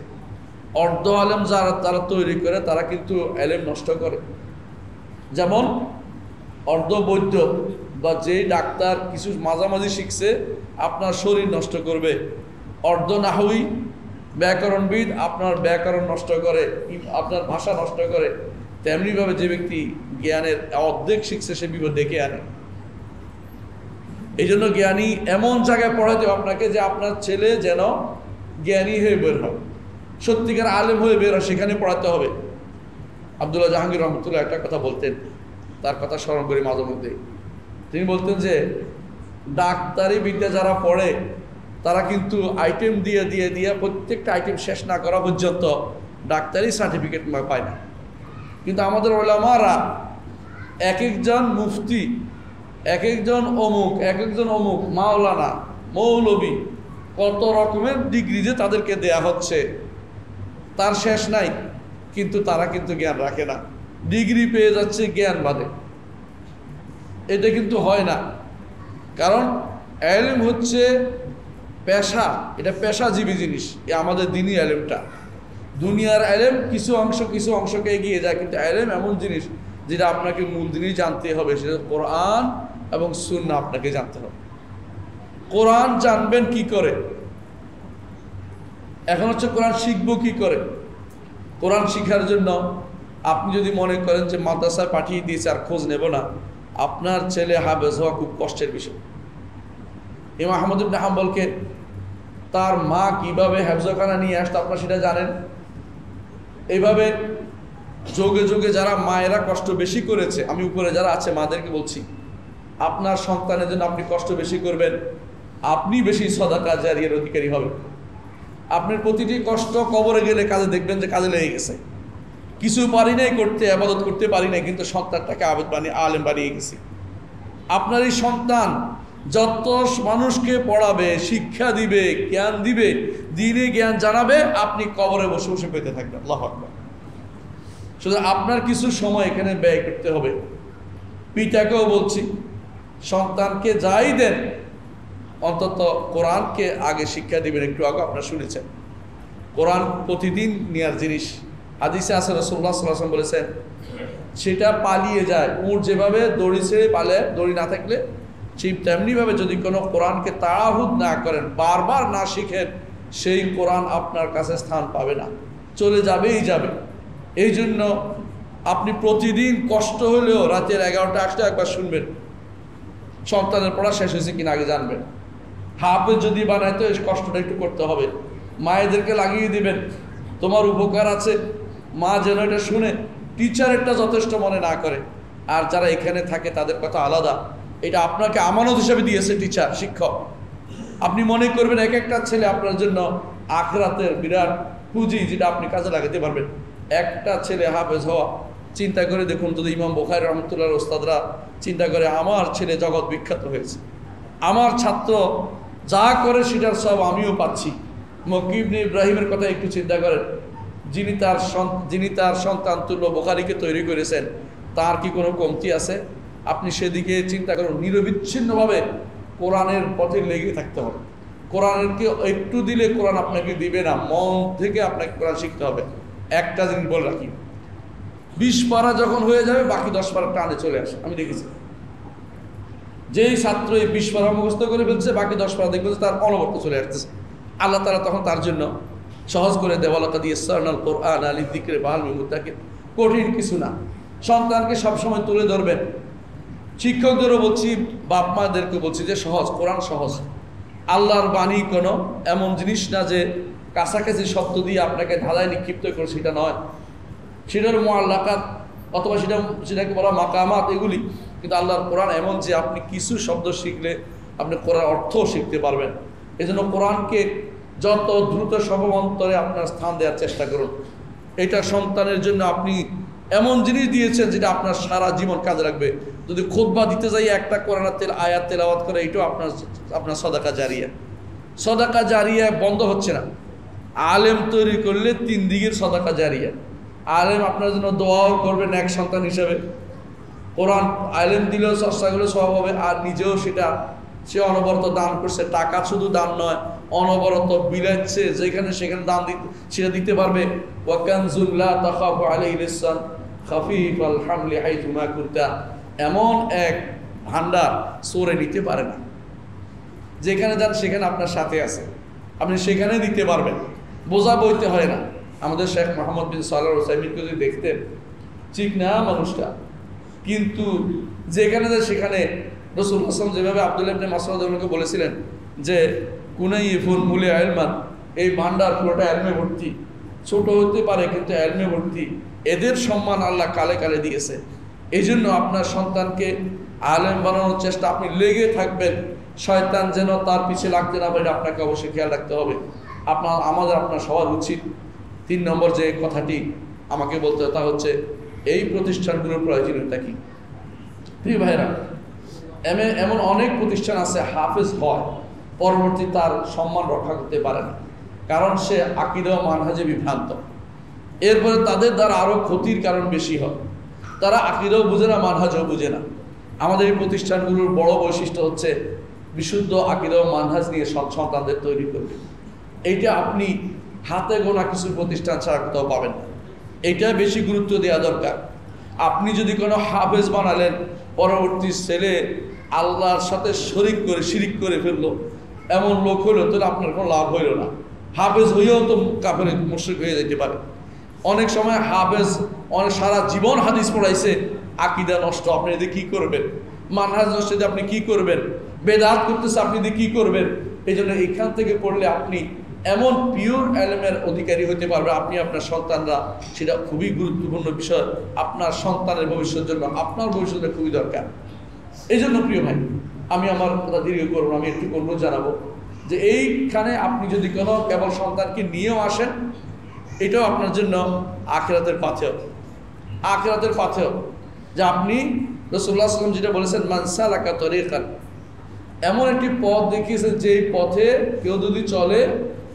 অর্ধ আলেম যারা তারা তৈরি করে তারা কিন্তু ইলম নষ্ট করে। যেমন অর্ধ বৈদ্য বা যেই ডাক্তার কিছু মাঝামাঝি শিখছে আপনার শরীর নষ্ট করবে। অর্ধ নাহবী ব্যাকরণবিদ আপনার ব্যাকরণ নষ্ট করে, আপনার ভাষা নষ্ট করে। তেমনিভাবে যে ব্যক্তি জ্ঞানের অর্ধেক শিখছে সে বিপদ ডেকে আনে। এই জন্য জ্ঞানী এমন জায়গায় পড়াতে আপনাকে যে আপনার ছেলে যেন জ্ঞানী হয়ে বের হয়, সত্যিকার আলেম হয়ে বের হয়, সেখানে পড়াতে হবে। আব্দুল্লাহ জাহাঙ্গীর রহমতুল্লাহ একটা কথা বলতেন, তার কথা স্মরণ করি মাঝে মধ্যে। তিনি বলতেন যে ডাক্তারি বিদ্যা যারা পড়ে তারা কিন্তু আইটেম দিয়ে দিয়ে দিয়ে প্রত্যেকটা আইটেম শেষ না করা পর্যন্ত ডাক্তারি সার্টিফিকেট পায় না। কিন্তু আমাদের ওলামারা এক একজন মুফতি, এক একজন অমুক মাওলানা, মৌলবী, কত রকমের ডিগ্রি যে তাদেরকে দেয়া হচ্ছে তার শেষ নাই, কিন্তু তারা কিন্তু জ্ঞান রাখে না। ডিগ্রি পেয়ে যাচ্ছে জ্ঞান বাদে। এটা কিন্তু হয় না, কারণ ইলম হচ্ছে পেশা, এটা পেশাজীবী জিনিস। আমাদের দ্বীনি ইলমটা, দুনিয়ার ইলম কিছু অংশকে এগিয়ে যায়, কিন্তু ইলম এমন জিনিস যেটা আপনাকে মূল জিনিস জানতে হবে, সেটা কোরআন এবং সুন্নাহ আপনাকে জানতে হবে। কোরআন জানবেন কি করে, এখন হচ্ছে কোরআন শিখবো কি করে। কোরআন শিখার জন্য আপনি যদি মনে করেন যে মাদ্রাসায় পাঠিয়ে দিয়েছে আর খোঁজ নেব না, আপনার ছেলে হাফেজ হওয়া খুব কষ্টের বিষয়। ইমাম আহমদ ইবনে হাম্বলকে তার মা কিভাবে হেফজখানা নিয়ে আসতো আপনারা সেটা জানেন। এইভাবে যোগে যোগে যারা মায়েরা কষ্ট বেশি করেছে, আমি উপরে যারা আছে মাদেরকে বলছি, আপনার সন্তানের জন্য আপনি কষ্ট বেশি করবেন, আপনি বেশি সাদাকা জারিয়ার অধিকারী হবেন। আপনার প্রতিটি কষ্ট কবরে গেলে কাজে দেখবেন যে কাজে লেগে গেছে। কিছু পারি নাই করতে, আবাদত করতে পারি নাই, কিন্তু সন্তানটাকে আলেম বানিয়ে গেছি। আপনার এই সন্তান যত মানুষকে পড়াবে, শিক্ষা দিবে, জ্ঞান দিবে, দিনে জ্ঞান জানাবে, আপনি কবরে বসে বসে পেতে থাকবেন। আল্লাহু আকবার। শুধু আপনার কিছু সময় এখানে ব্যয় করতে হবে। পিতাকেও বলছি, সন্তানকে যাই দেন অন্তত কোরআনকে আগে শিক্ষা দিবেন। একটু আগে আপনারা শুনেছেন কোরআন প্রতিদিন নেওয়ার জিনিস। হাদিসে আছে রাসূলুল্লাহ সাল্লাল্লাহু আলাইহি ওয়াসাল্লাম বলেছেন, সেটা পালিয়ে যায়, উট যেভাবে দড়ি ছেড়ে পালে, দড়ি না থাকলে ঠিক তেমনিভাবে যদি কোনো কোরআনকে তাড়াহুদ না করেন, বারবার না শিখেন, সেই কোরআন আপনার কাছে স্থান পাবে না, চলে যাবেই যাবে। এই জন্য আপনি প্রতিদিন কষ্ট হলেও রাতের 11টা 8টা একবার শুনবেন, সন্তানের পড়া শেষ হয়েছে কিনা আগে জানবেন। হাফেজ যদি বানায় তো এই কষ্টটা একটু করতে হবে। মায়েদেরকে লাগিয়ে দিবেন, তোমার উপকার আছে, মা যেন এটা শুনে, টিচারেরটা যথেষ্ট মনে না করে। আর যারা এখানে থাকে তাদের কথা আলাদা, এটা আপনাকে আমানত হিসেবে দিয়েছে টিচার, শিক্ষক। আপনি মনে করবেন এক একটা ছেলে আপনার জন্য আখিরাতের বিরাট পুঁজি, যেটা আপনি কাজে লাগাতে পারবেন। একটা ছেলে হাফেজ হওয়া, চিন্তা করে দেখুন, যদি ইমাম বুখারী রহমতুল্লাহর ওস্তাদরা চিন্তা করে আমার ছেলে জগৎ বিখ্যাত হয়েছে, আমার ছাত্র যা করে সেটার সব আমিও পাচ্ছি। মক্কি ইবনে ইব্রাহিমের কথা একটু চিন্তা করেন, যিনি তার সন্তান তুল্য বুখারীকে তৈরি করেছেন, তার কি কোনো কমতি আছে? আপনি সেদিকে চিন্তা করুন। নিরবিচ্ছিন্নভাবে কোরআনের পথে লেগে থাকতে হবে। কোরআনকে একটু দিলে কোরআন আপনাকে দিবে না, মন থেকে আপনাকে কোরআন শিখতে হবে। একটা জিনিস বলে রাখি, 20 পারা যখন হয়ে যাবে বাকি 10 পারা টানে চলে আসে। আমি দেখেছি যেই ছাত্র এই 20 পারা মুখস্থ করে ফেলছে, বাকি 10 পারা দেখবে তার অনবরত চলে আসতেছে। আল্লাহ তাআলা তখন তার জন্য সহজ করে দেওয়া, লাকাদ ইয়াসসারনাল কুরআনা লিযিকরি ফাহাল মিন মুদ্দাকির। কঠিন কিছু না, সন্তানকে সবসময় তুলে ধরবেন। শিক্ষকদেরও বলছি, বাপ মাদেরকে বলছি যে সহজ, কোরআন সহজ। আল্লাহর বাণী কোনো এমন জিনিস না যে কাছাকাছি শব্দ দিয়ে আপনাকে ধাঁধায় নিক্ষিপ্ত করে, সেটা নয়। সেটার মুআল্লাকাত অথবা সেটাকে বলা মাকামাত, এগুলি। কিন্তু আল্লাহর কোরআন এমন যে আপনি কিছু শব্দ শিখলে আপনি কোরআন অর্থও শিখতে পারবেন। এই জন্য কোরআনকে যত দ্রুত সম্ভব অন্তরে আপনার স্থান দেওয়ার চেষ্টা করুন। এটা সন্তানের জন্য আপনি এমন জিনিস দিয়েছেন যেটা আপনার সারা জীবন কাজে রাখবে। যদি খুতবা দিতে যাই একটা কোরআনের আয়াত তেলাওয়াত করে, এটাও আপনার সাদাকা জারিয়া। সাদাকা জারিয়া বন্ধ হচ্ছে না। আলেম তৈরি করলে 3 দিকের সাদাকা জারিয়া। আলেম আপনার জন্য দোয়াও করবেন এক সন্তান হিসেবে, কোরআন আলেম দিলেও চর্চাগুলো সব হবে, আর নিজেও সে অনবরত দান করছে। টাকা শুধু দান নয়, অনবরত বিলাচ্ছে, যেখানে সেখানে দান সেটা দিতে পারবে। ওয়াকানজুল লা তাখাফু আলাইহি লিসান খাফিফাল হামলি হাইথুমা কুনতা। এমন এক ভান্ডার সরে নিতে পারে না, যেখানে যান সেখানে আপনার সাথে আছে, আপনি সেখানে দিতে পারবেন, বোঝা বইতে হয় না। আমাদের শেখ মোহাম্মদ বিন সালেহ আল উসাইমিনকে যদি দেখতেন, ঠিক না মানুষটা, কিন্তু যেখানে যায় সেখানে রাসূলুল্লাহ সাল্লাল্লাহু আলাইহি ওয়াসাল্লাম যেভাবে আব্দুল্লাহ ইবনে মাসউদকে বলেছিলেন যে কুনাইফুন মুলি ইলমান, এই ভান্ডার পুরোটা ইলমে ভর্তি। ছোট হতে পারে কিন্তু ইলমে ভর্তি। এদের সম্মান আল্লাহ কালে কালে দিয়েছে। এই জন্য আপনার সন্তানকে আলেম বানানোর চেষ্টা আপনি লেগে থাকবেন। শয়তান যেন তার পিছে লাগতে না পারে, আপনাকে অবশ্যই খেয়াল রাখতে হবে। আপনার সবার উচিত 3 নম্বর যে কথাটি আমাকে বলতে তা হচ্ছে এই প্রতিষ্ঠানগুলোর প্রয়োজনীয়তা কি। প্রিয় ভাইরা, এমন অনেক প্রতিষ্ঠান আছে হাফেজ হয়, পরবর্তী তার সম্মান রক্ষা করতে পারে না, কারণ সে আকীদা ও মানহাজে বিভ্রান্ত। এরপরে তাদের দ্বারা আরও ক্ষতির কারণ বেশি হয়। তারা আকীদাও বুঝে না, মানহাজও বুঝে না। আমাদের এই প্রতিষ্ঠানগুলোর বড় বৈশিষ্ট্য হচ্ছে বিশুদ্ধ আকীদা ও মানহাজ নিয়ে সন্তানদের তৈরি করবে। এইটা আপনি হাতে গোনা কিছু প্রতিষ্ঠান ছাড়া কোথাও পাবেন না। এইটা বেশি গুরুত্ব দেওয়া দরকার। আপনি যদি কোনো হাফেজ বানালেন, পরবর্তী ছেলে আল্লাহর সাথে শিরিক করে ফেললো, এমন লোক হইল, তাহলে আপনার কোনো লাভ হইল না। হাফেজ হইয়াও তো কাফের মুশরিক হয়ে যেতে পারে। অনেক সময় হাফেজ অনেক সারা জীবন হাদিস পড়াইছে, আকীদা নষ্ট, আপনি এতে কি করবেন? মানহাজ নষ্ট, আপনি কি করবেন? বেদাত করতেছে, আপনি এতে কি করবেন? এই জন্য এখান থেকে পড়লে আপনি এমন পিওর এলেমের অধিকারী হতে পারবে, আপনি আপনার সন্তানরা, সেটা খুবই গুরুত্বপূর্ণ বিষয়। আপনার সন্তানের ভবিষ্যতের জন্য, আপনার ভবিষ্যতের খুবই দরকার। এই জন্য প্রিয় ভাই, আমি আমার কথা দীর্ঘ করবো, আমি একটু অনুরোধ জানাবো যে এইখানে আপনি যদি কোনো কেবল সন্তানকে নিয়েও আসেন, এটাও আপনার জন্য আখিরাতের পাথেয়, আখিরাতের পাথেয়। যে আপনি রাসূলুল্লাহ সাল্লাল্লাহু আলাইহি ওয়াসাল্লাম যেটা বলেছেন, মান সালাকা তরিকান, এমন একটি পথ দেখিয়েছেন যেই পথে কেউ যদি চলে,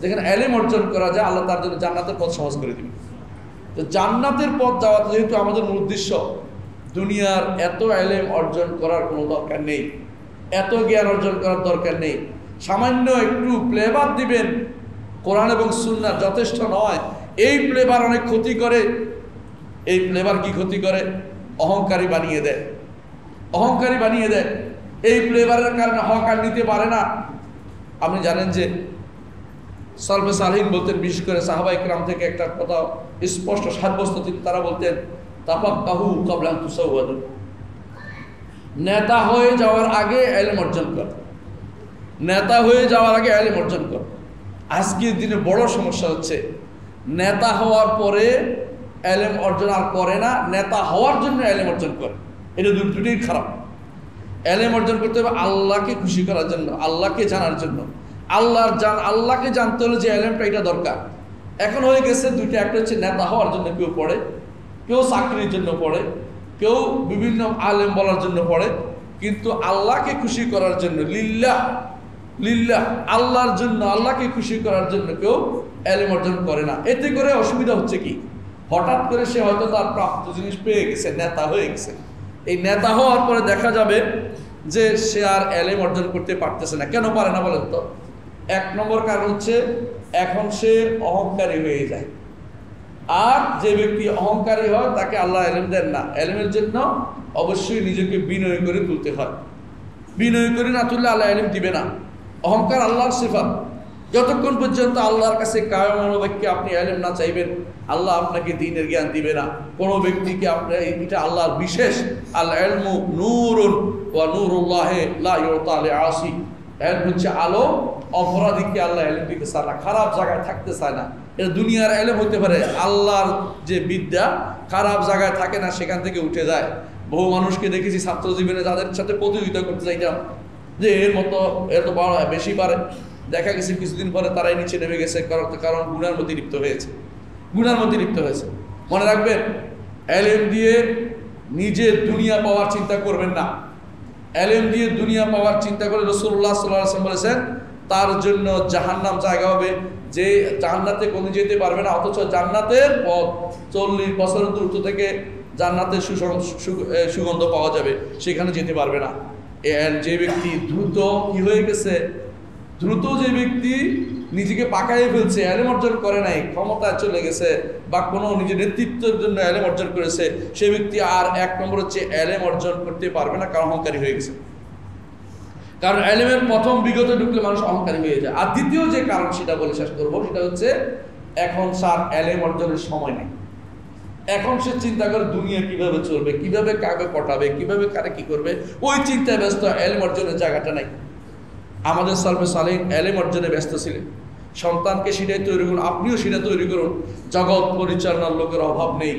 যেখানে ইলম অর্জন করা যায়, আল্লাহ তার জন্য জান্নাতের পথ সহজ করে দিবেন। তো জান্নাতের পথ যাওয়া যেহেতু আমাদের মূল উদ্দেশ্য, দুনিয়ার এত ইলম অর্জন করার কোনো দরকার নেই, এত জ্ঞান অর্জন করার দরকার নেই। সামান্য একটু ফ্লেভার দিবেন, কোরআন এবং সুন্নাহ যথেষ্ট নয়। এই ফ্লেভার অনেক ক্ষতি করে। এই ফ্লেভার কি ক্ষতি করে? অহংকারী বানিয়ে দেয়, অহংকারী বানিয়ে দেয়। এই ফ্লেভারের কারণে হক আর নিতে পারে না। আপনি জানেন যে সালফে সালিহিন বলতেন, বিশেষ করে সাহাবা ইকরাম থেকে একটা কথা স্পষ্ট সাব্যস্ত, তারা বলতেন, তাফাক্কাহু ক্বাবলা আন তুসাওয়াদু, নেতা হয়ে যাওয়ার আগে ইলম অর্জন কর, নেতা হয়ে যাওয়ার আগে ইলম অর্জন কর। আজকের দিনে বড় সমস্যা হচ্ছে, নেতা হওয়ার পরে ইলম অর্জন আর করে না, নেতা হওয়ার জন্য ইলম অর্জন করে। এটা দুটোই খারাপ। ইলম অর্জন করতে হবে আল্লাহকে খুশি করার জন্য, আল্লাহকে জানার জন্য। আল্লাহকে জানতে হলে যে ইলমটা, এটা দরকার। এখন হয়ে গেছে দুইটা, একটা হচ্ছে নেতা হওয়ার জন্য কেউ পড়ে, কেউ চাকরির জন্য পড়ে, কেউ বিভিন্ন আলেম বলার জন্য পড়ে, কিন্তু আল্লাহকে খুশি করার জন্য, লিল্লাহ লিল্লাহ, আল্লাহর জন্য, আল্লাহকে খুশি করার জন্য কেউ ইলম অর্জন করে না। এতে করে অসুবিধা হচ্ছে কি, হঠাৎ করে সে হয়তো তার প্রাপ্ত জিনিস পেয়ে গেছে, নেতা হয়ে গেছে। এই নেতা হওয়ার পরে দেখা যাবে যে সে আর ইলম অর্জন করতে পারতেছে না। কেন পারে না বলেন তো? এক নম্বর কারণ হচ্ছে, এখন সে অহংকারী হয়ে যায়। আর যে ব্যক্তি অহংকারী হয় তাকে আল্লাহ ইলম দেন না। ইলমের জন্য অবশ্যই নিজেকে বিনয় করে তুলতে হয়। বিনয় করে না তুললে আল্লাহ ইলম দিবে না। অহংকার আল্লাহর সিফাত। যতক্ষণ পর্যন্ত আল্লাহর কাছে কায়ম মনোবাক্যে আপনি ইলম না চাইবেন, আল্লাহ আপনাকে দ্বীনের জ্ঞান দিবে না। কোনো ব্যক্তিকে আপনি, এটা আল্লাহর বিশেষ, আল ইলমু নূরুন ওয়া নূরুল্লাহি লা ইউতা লিআসি, ইলম হচ্ছে আলো, অপরাধীকে আল্লাহ ইলম দিতে চায় না, খারাপ জায়গায় থাকতে চায় না। এটা দুনিয়ার ইলম হতে পারে, আল্লাহর যে বিদ্যা খারাপ জায়গায় থাকে না, সেখান থেকে উঠে যায়। বহু মানুষকে দেখেছি ছাত্র জীবনে যাদের সাথে প্রতিযোগিতা করতে চাইতাম যে এর মতো এত বড় বেশি পারে, দেখা গেছে কিছুদিন পরে তারাই নিচে নেমে গেছে, কারণ গুনার মধ্যে লিপ্ত হয়েছে, গুনার মধ্যে লিপ্ত হয়েছে। মনে রাখবেন, ইলম দিয়ে নিজের দুনিয়া পাওয়ার চিন্তা করবেন না। ইলম দিয়ে দুনিয়া পাওয়ার চিন্তা করে রাসূলুল্লাহ সাল্লাল্লাহু আলাইহি ওয়াসাল্লাম বলেছেন, তার জন্য জাহান্নাম জায়গা হবে, যে জান্নাতে কোনো যেতে পারবে না, অথচ জান্নাতের পথ 40 বছরের দূরত্ব থেকে জান্নাতের সুগন্ধ পাওয়া যাবে, সেখানে যেতে পারবে না। যে ব্যক্তি দ্রুত কি হয়ে গেছে, দ্রুত যে ব্যক্তি নিজেকে পাকাইয়ে ফেলছে, ইলম অর্জন করে নাই, ক্ষমতায় চলে গেছে, বা কোনো নিজের নেতৃত্বের জন্য ইলম অর্জন করেছে, সে ব্যক্তি আর এক নম্বর হচ্ছে ইলম অর্জন করতে পারবে না, কারণ অহংকারী হয়ে গেছে। কারণ ইলমের প্রথম বিগত ঢুকলে মানুষ অহংকারী হয়ে যায়। আর দ্বিতীয় যে কারণ, সেটা বলে শেষ করবো, সেটা হচ্ছে এখন তার ইলম অর্জনের সময় নেই। এখন সে চিন্তা করে দুনিয়া কিভাবে চলবে, কিভাবে কাকে পটাবে, কিভাবে কারে কি করবে, ওই চিন্তায় ব্যস্ত, ইলম অর্জনের জায়গাটা নাই। আমাদের সালফে সালেহিন ইলম অর্জনে ব্যস্ত ছিলেন। সন্তানকে সেটাই তৈরি করুন, আপনিও সেটা তৈরি করুন। জগৎ পরিচালনার লোকের অভাব নেই,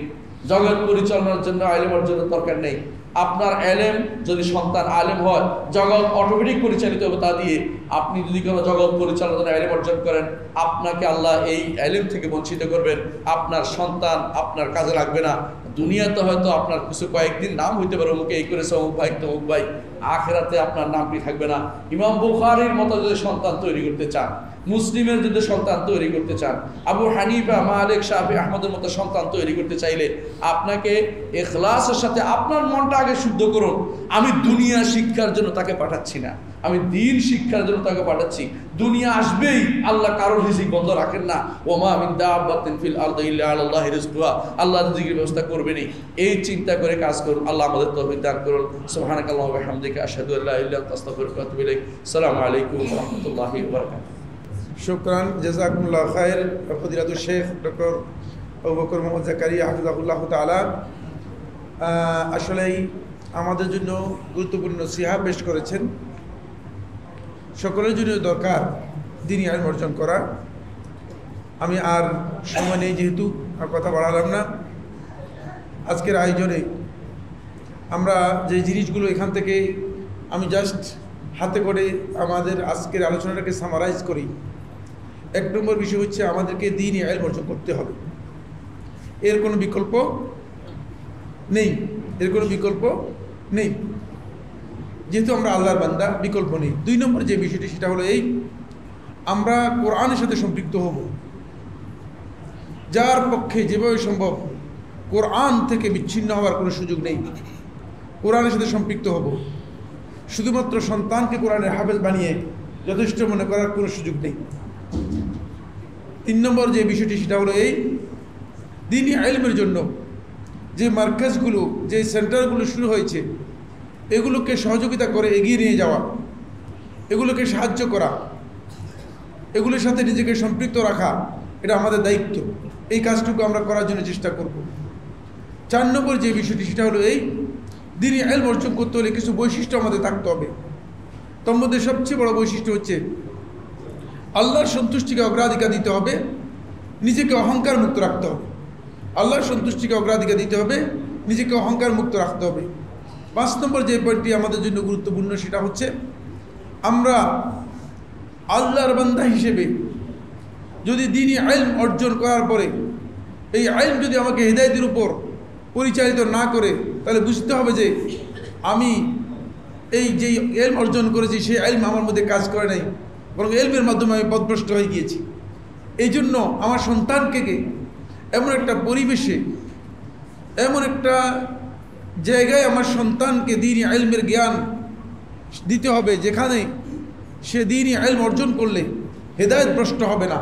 জগৎ পরিচালনার জন্য ইলম অর্জনের দরকার নেই। আপনার ইলম যদি সন্তান আলেম হয়, জগৎ অটোমেটিক পরিচালিত হবে তা দিয়ে। আপনি যদি কোনো জগৎ পরিচালনার ইলম অর্জন করেন, আপনাকে আল্লাহ এই ইলম থেকে বঞ্চিত করবেন। আপনার সন্তান আপনার কাজে লাগবে না। দুনিয়াতে হয়তো আপনার কিছু কয়েকদিন নাম হইতে পারে, অমুকে এই করেছে, অমুক ভাই তমুক ভাই, আখিরাতে আপনার নামটি থাকবে না। ইমাম বুখারীর মতো যদি সন্তান তৈরি করতে চান, মুসলিমের যদি সন্তান তৈরি করতে চান, আবু হানিফা, মালিক, শাফি, আহমদের মতো সন্তান তৈরি করতে চাইলে আপনাকে ইখলাসের সাথে আপনার মনটা আগে শুদ্ধ করুন। আমি দুনিয়া শিক্ষার জন্য তাকে পাঠাচ্ছি না, আমি দ্বীন শিক্ষার জন্য তাকে পাঠাচ্ছি। দুনিয়া আসবেই, আল্লাহ কারোর রিজিক বন্ধ রাখেন না। ওমা মিন দাব্বাতিন ফিল আরদি ইল্লা আলাল্লাহি রিজকুহা, আল্লাহ রিজিকের ব্যবস্থা করবেনই। এই চিন্তা করে কাজ করুন। আল্লাহ আমাদের তৌফিক দান করুন। সুবহানাকাল্লাহু ওয়া বিহামদিকা, আশহাদু আল্লা ইলাহা ইল্লা আনতা, আস্তাগফিরুকা ওয়া আতুবু ইলাইক। আসসালামু আলাইকুম ওয়া রাহমাতুল্লাহি ওয়া বারাকাতুহু। শুকরান, জাযাকুমুল্লাহ খায়ের। ফজিলাতুল শেখ ডক্টর আবু বকর মোহাম্মদ জাকারিয়া হাফিজাহুল্লাহ তাআলা আসলেই আমাদের জন্য গুরুত্বপূর্ণ নসিহা পেশ করেছেন। সকলের জন্য দরকার দ্বীনি ইলম অর্জন করা। আমি আর সময় নেই, যেহেতু আর কথা বাড়ালাম না। আজকের আয়োজনে আমরা যে জিনিসগুলো এখান থেকে আমি জাস্ট হাতে করে আমাদের আজকের আলোচনাটাকে সামারাইজ করি। 1 নম্বর বিষয় হচ্ছে আমাদেরকে দ্বীনি ইলম অর্জন করতে হবে, এর কোনো বিকল্প নেই, যেহেতু আমরা আল্লাহর বান্দা, বিকল্প নেই। 2 নম্বর যে বিষয়টি সেটা হলো এই, আমরা কোরআনের সাথে সম্পৃক্ত হব। যার পক্ষে যেভাবে সম্ভব কোরআন থেকে বিচ্ছিন্ন হওয়ার কোনো সুযোগ নেই, কোরআনের সাথে সম্পৃক্ত হব। শুধুমাত্র সন্তানকে কোরআনের হাফেজ বানিয়ে যথেষ্ট মনে করার কোনো সুযোগ নেই। 3 নম্বর যে বিষয়টি সেটা হলো এই, দ্বীনি ইলমের জন্য যে মার্কাজগুলো, যে সেন্টারগুলো শুরু হয়েছে, এগুলোকে সহযোগিতা করে এগিয়ে নিয়ে যাওয়া, এগুলোকে সাহায্য করা, এগুলোর সাথে নিজেকে সম্পৃক্ত রাখা, এটা আমাদের দায়িত্ব। এই কাজটুকু আমরা করার জন্য চেষ্টা করব। 4 নম্বর যে বিষয়টি সেটা হলো এই, দ্বীনি ইলম অর্জন করতে হলে কিছু বৈশিষ্ট্য আমাদের থাকতে হবে। তোর মধ্যে সবচেয়ে বড় বৈশিষ্ট্য হচ্ছে আল্লাহর সন্তুষ্টিকে অগ্রাধিকার দিতে হবে, নিজেকে অহংকার মুক্ত রাখতে হবে। আল্লাহর সন্তুষ্টিকে অগ্রাধিকার দিতে হবে, নিজেকে অহংকার মুক্ত রাখতে হবে। 5 নম্বর যে পয়েন্টটি আমাদের জন্য গুরুত্বপূর্ণ সেটা হচ্ছে আমরা আল্লাহর বান্দা হিসেবে যদি দ্বীনি ইলম অর্জন করার পরে এই ইলম যদি আমাকে হিদায়াতের উপর পরিচালিত না করে, তাহলে বুঝতে হবে যে আমি এই যে ইলম অর্জন করেছি সেই ইলম আমার মধ্যে কাজ করে নাই, বরং ইলমের মাধ্যমে আমি পথভ্রষ্ট হয়ে গিয়েছি। এই জন্য আমার সন্তানকে এমন একটা পরিবেশে, এমন একটা জায়গায় আমার সন্তানকে দ্বীনি ইলমের জ্ঞান দিতে হবে যেখানে সে দ্বীনি ইলম অর্জন করলে হেদায়েত ভ্রষ্ট হবে না,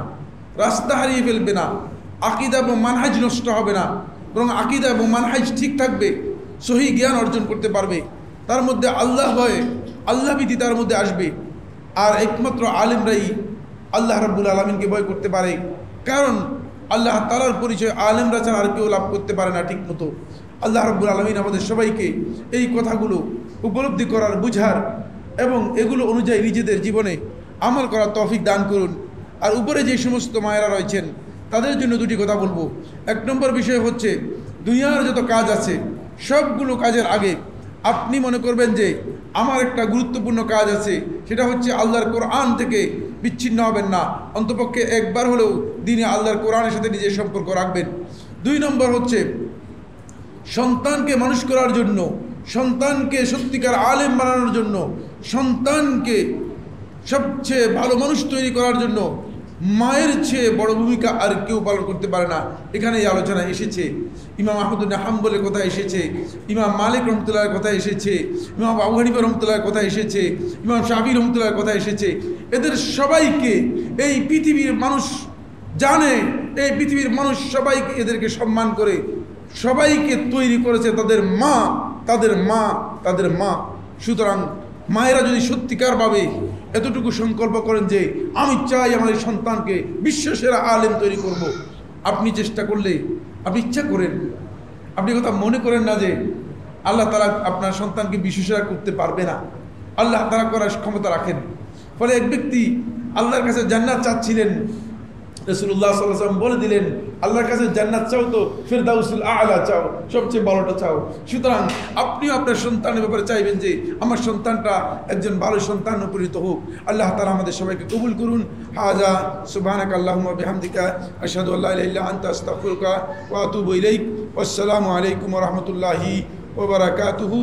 রাস্তা হারিয়ে ফেলবে না, আকীদা এবং মানহাজ নষ্ট হবে না, বরং আকীদা এবং মানহাজ ঠিক থাকবে, সহি জ্ঞান অর্জন করতে পারবে। তার মধ্যে আল্লাহ ভয়ে, আল্লাহ ভীতি তার মধ্যে আসবে। আর একমাত্র আলেমরাই আল্লাহ রাব্বুল আলামিনকে ভয় করতে পারে, কারণ আল্লাহ তাআলার পরিচয় আলেমরা ছাড়া আর কেউ লাভ করতে পারে না ঠিক মতো। আল্লাহ রাব্বুল আলামিন আমাদের সবাইকে এই কথাগুলো উপলব্ধি করার, বুঝার এবং এগুলো অনুযায়ী নিজেদের জীবনে আমল করার তৌফিক দান করুন। আর উপরে যে সমস্ত মায়েরা রয়েছেন তাদের জন্য 2টি কথা বলবো। 1 নম্বর বিষয় হচ্ছে দুনিয়ার যত কাজ আছে সবগুলো কাজের আগে আপনি মনে করবেন যে আমার একটা গুরুত্বপূর্ণ কাজ আছে, সেটা হচ্ছে আল্লাহর কোরআন থেকে বিচ্ছিন্ন হবেন না, অন্তপক্ষে একবার হলেও দিনে আল্লাহর কোরআনের সাথে নিজের সম্পর্ক রাখবেন। 2 নম্বর হচ্ছে সন্তানকে মানুষ করার জন্য, সন্তানকে সত্যিকার আলেম বানানোর জন্য, সন্তানকে সবচেয়ে ভালো মানুষ তৈরি করার জন্য মায়ের চেয়ে বড় ভূমিকা আর কেউ পালন করতে পারে না। এখানে এই আলোচনা এসেছে, ইমাম আহমদ ইবনে হাম্বলের কথা এসেছে, ইমাম মালিক রহমতুল্লাহর কথা এসেছে, ইমাম আবু হানিফা রহমতুল্লাহর কথা এসেছে, ইমাম শাফি রহমতুল্লাহর কথা এসেছে। এদের সবাইকে এই পৃথিবীর মানুষ জানে, এই পৃথিবীর মানুষ সবাইকে এদেরকে সম্মান করে, সবাইকে তৈরি করেছে তাদের মা, তাদের মা, তাদের মা। সুতরাং মায়েরা যদি সত্যিকারভাবে এতটুকু সংকল্প করেন যে আমি চাই আমার এই সন্তানকে বিশ্বসেরা আলেম তৈরি করব, আপনি চেষ্টা করলে, আপনি ইচ্ছা করেন, আপনি কথা মনে করেন না যে আল্লাহ তাআলা আপনার সন্তানকে বিশ্বসেরা করতে পারবে না। আল্লাহ তাআলা করার ক্ষমতা রাখেন। ফলে এক ব্যক্তি আল্লাহর কাছে জান্নাত চাচ্ছিলেন, রাসূলুল্লাহ সাল্লাল্লাহু আলাইহি ওয়াসাল্লাম বলে দিলেন আল্লাহর কাছে জান্নাত চাও তো ফিরদাউসুল আ'লা চাও, সবচেয়ে ভালোটা চাও। সুতরাং আপনিও আপনার সন্তানের ব্যাপারে চাইবেন যে আমার সন্তানটা একজন ভালো সন্তান উপনীত হোক। আল্লাহ তাআলা আমাদের সবাইকে কবুল করুন। হাযা সুবহানাকা আল্লাহুম্মা বিহামদিকা আশহাদু আল্লা ইলাহা ইল্লা আনতা আস্তাগফিরুকা ওয়া আতুবু ইলাইক। ওয়াসসালামু আলাইকুম ওয়া রাহমাতুল্লাহি ওয়া বারাকাতুহু।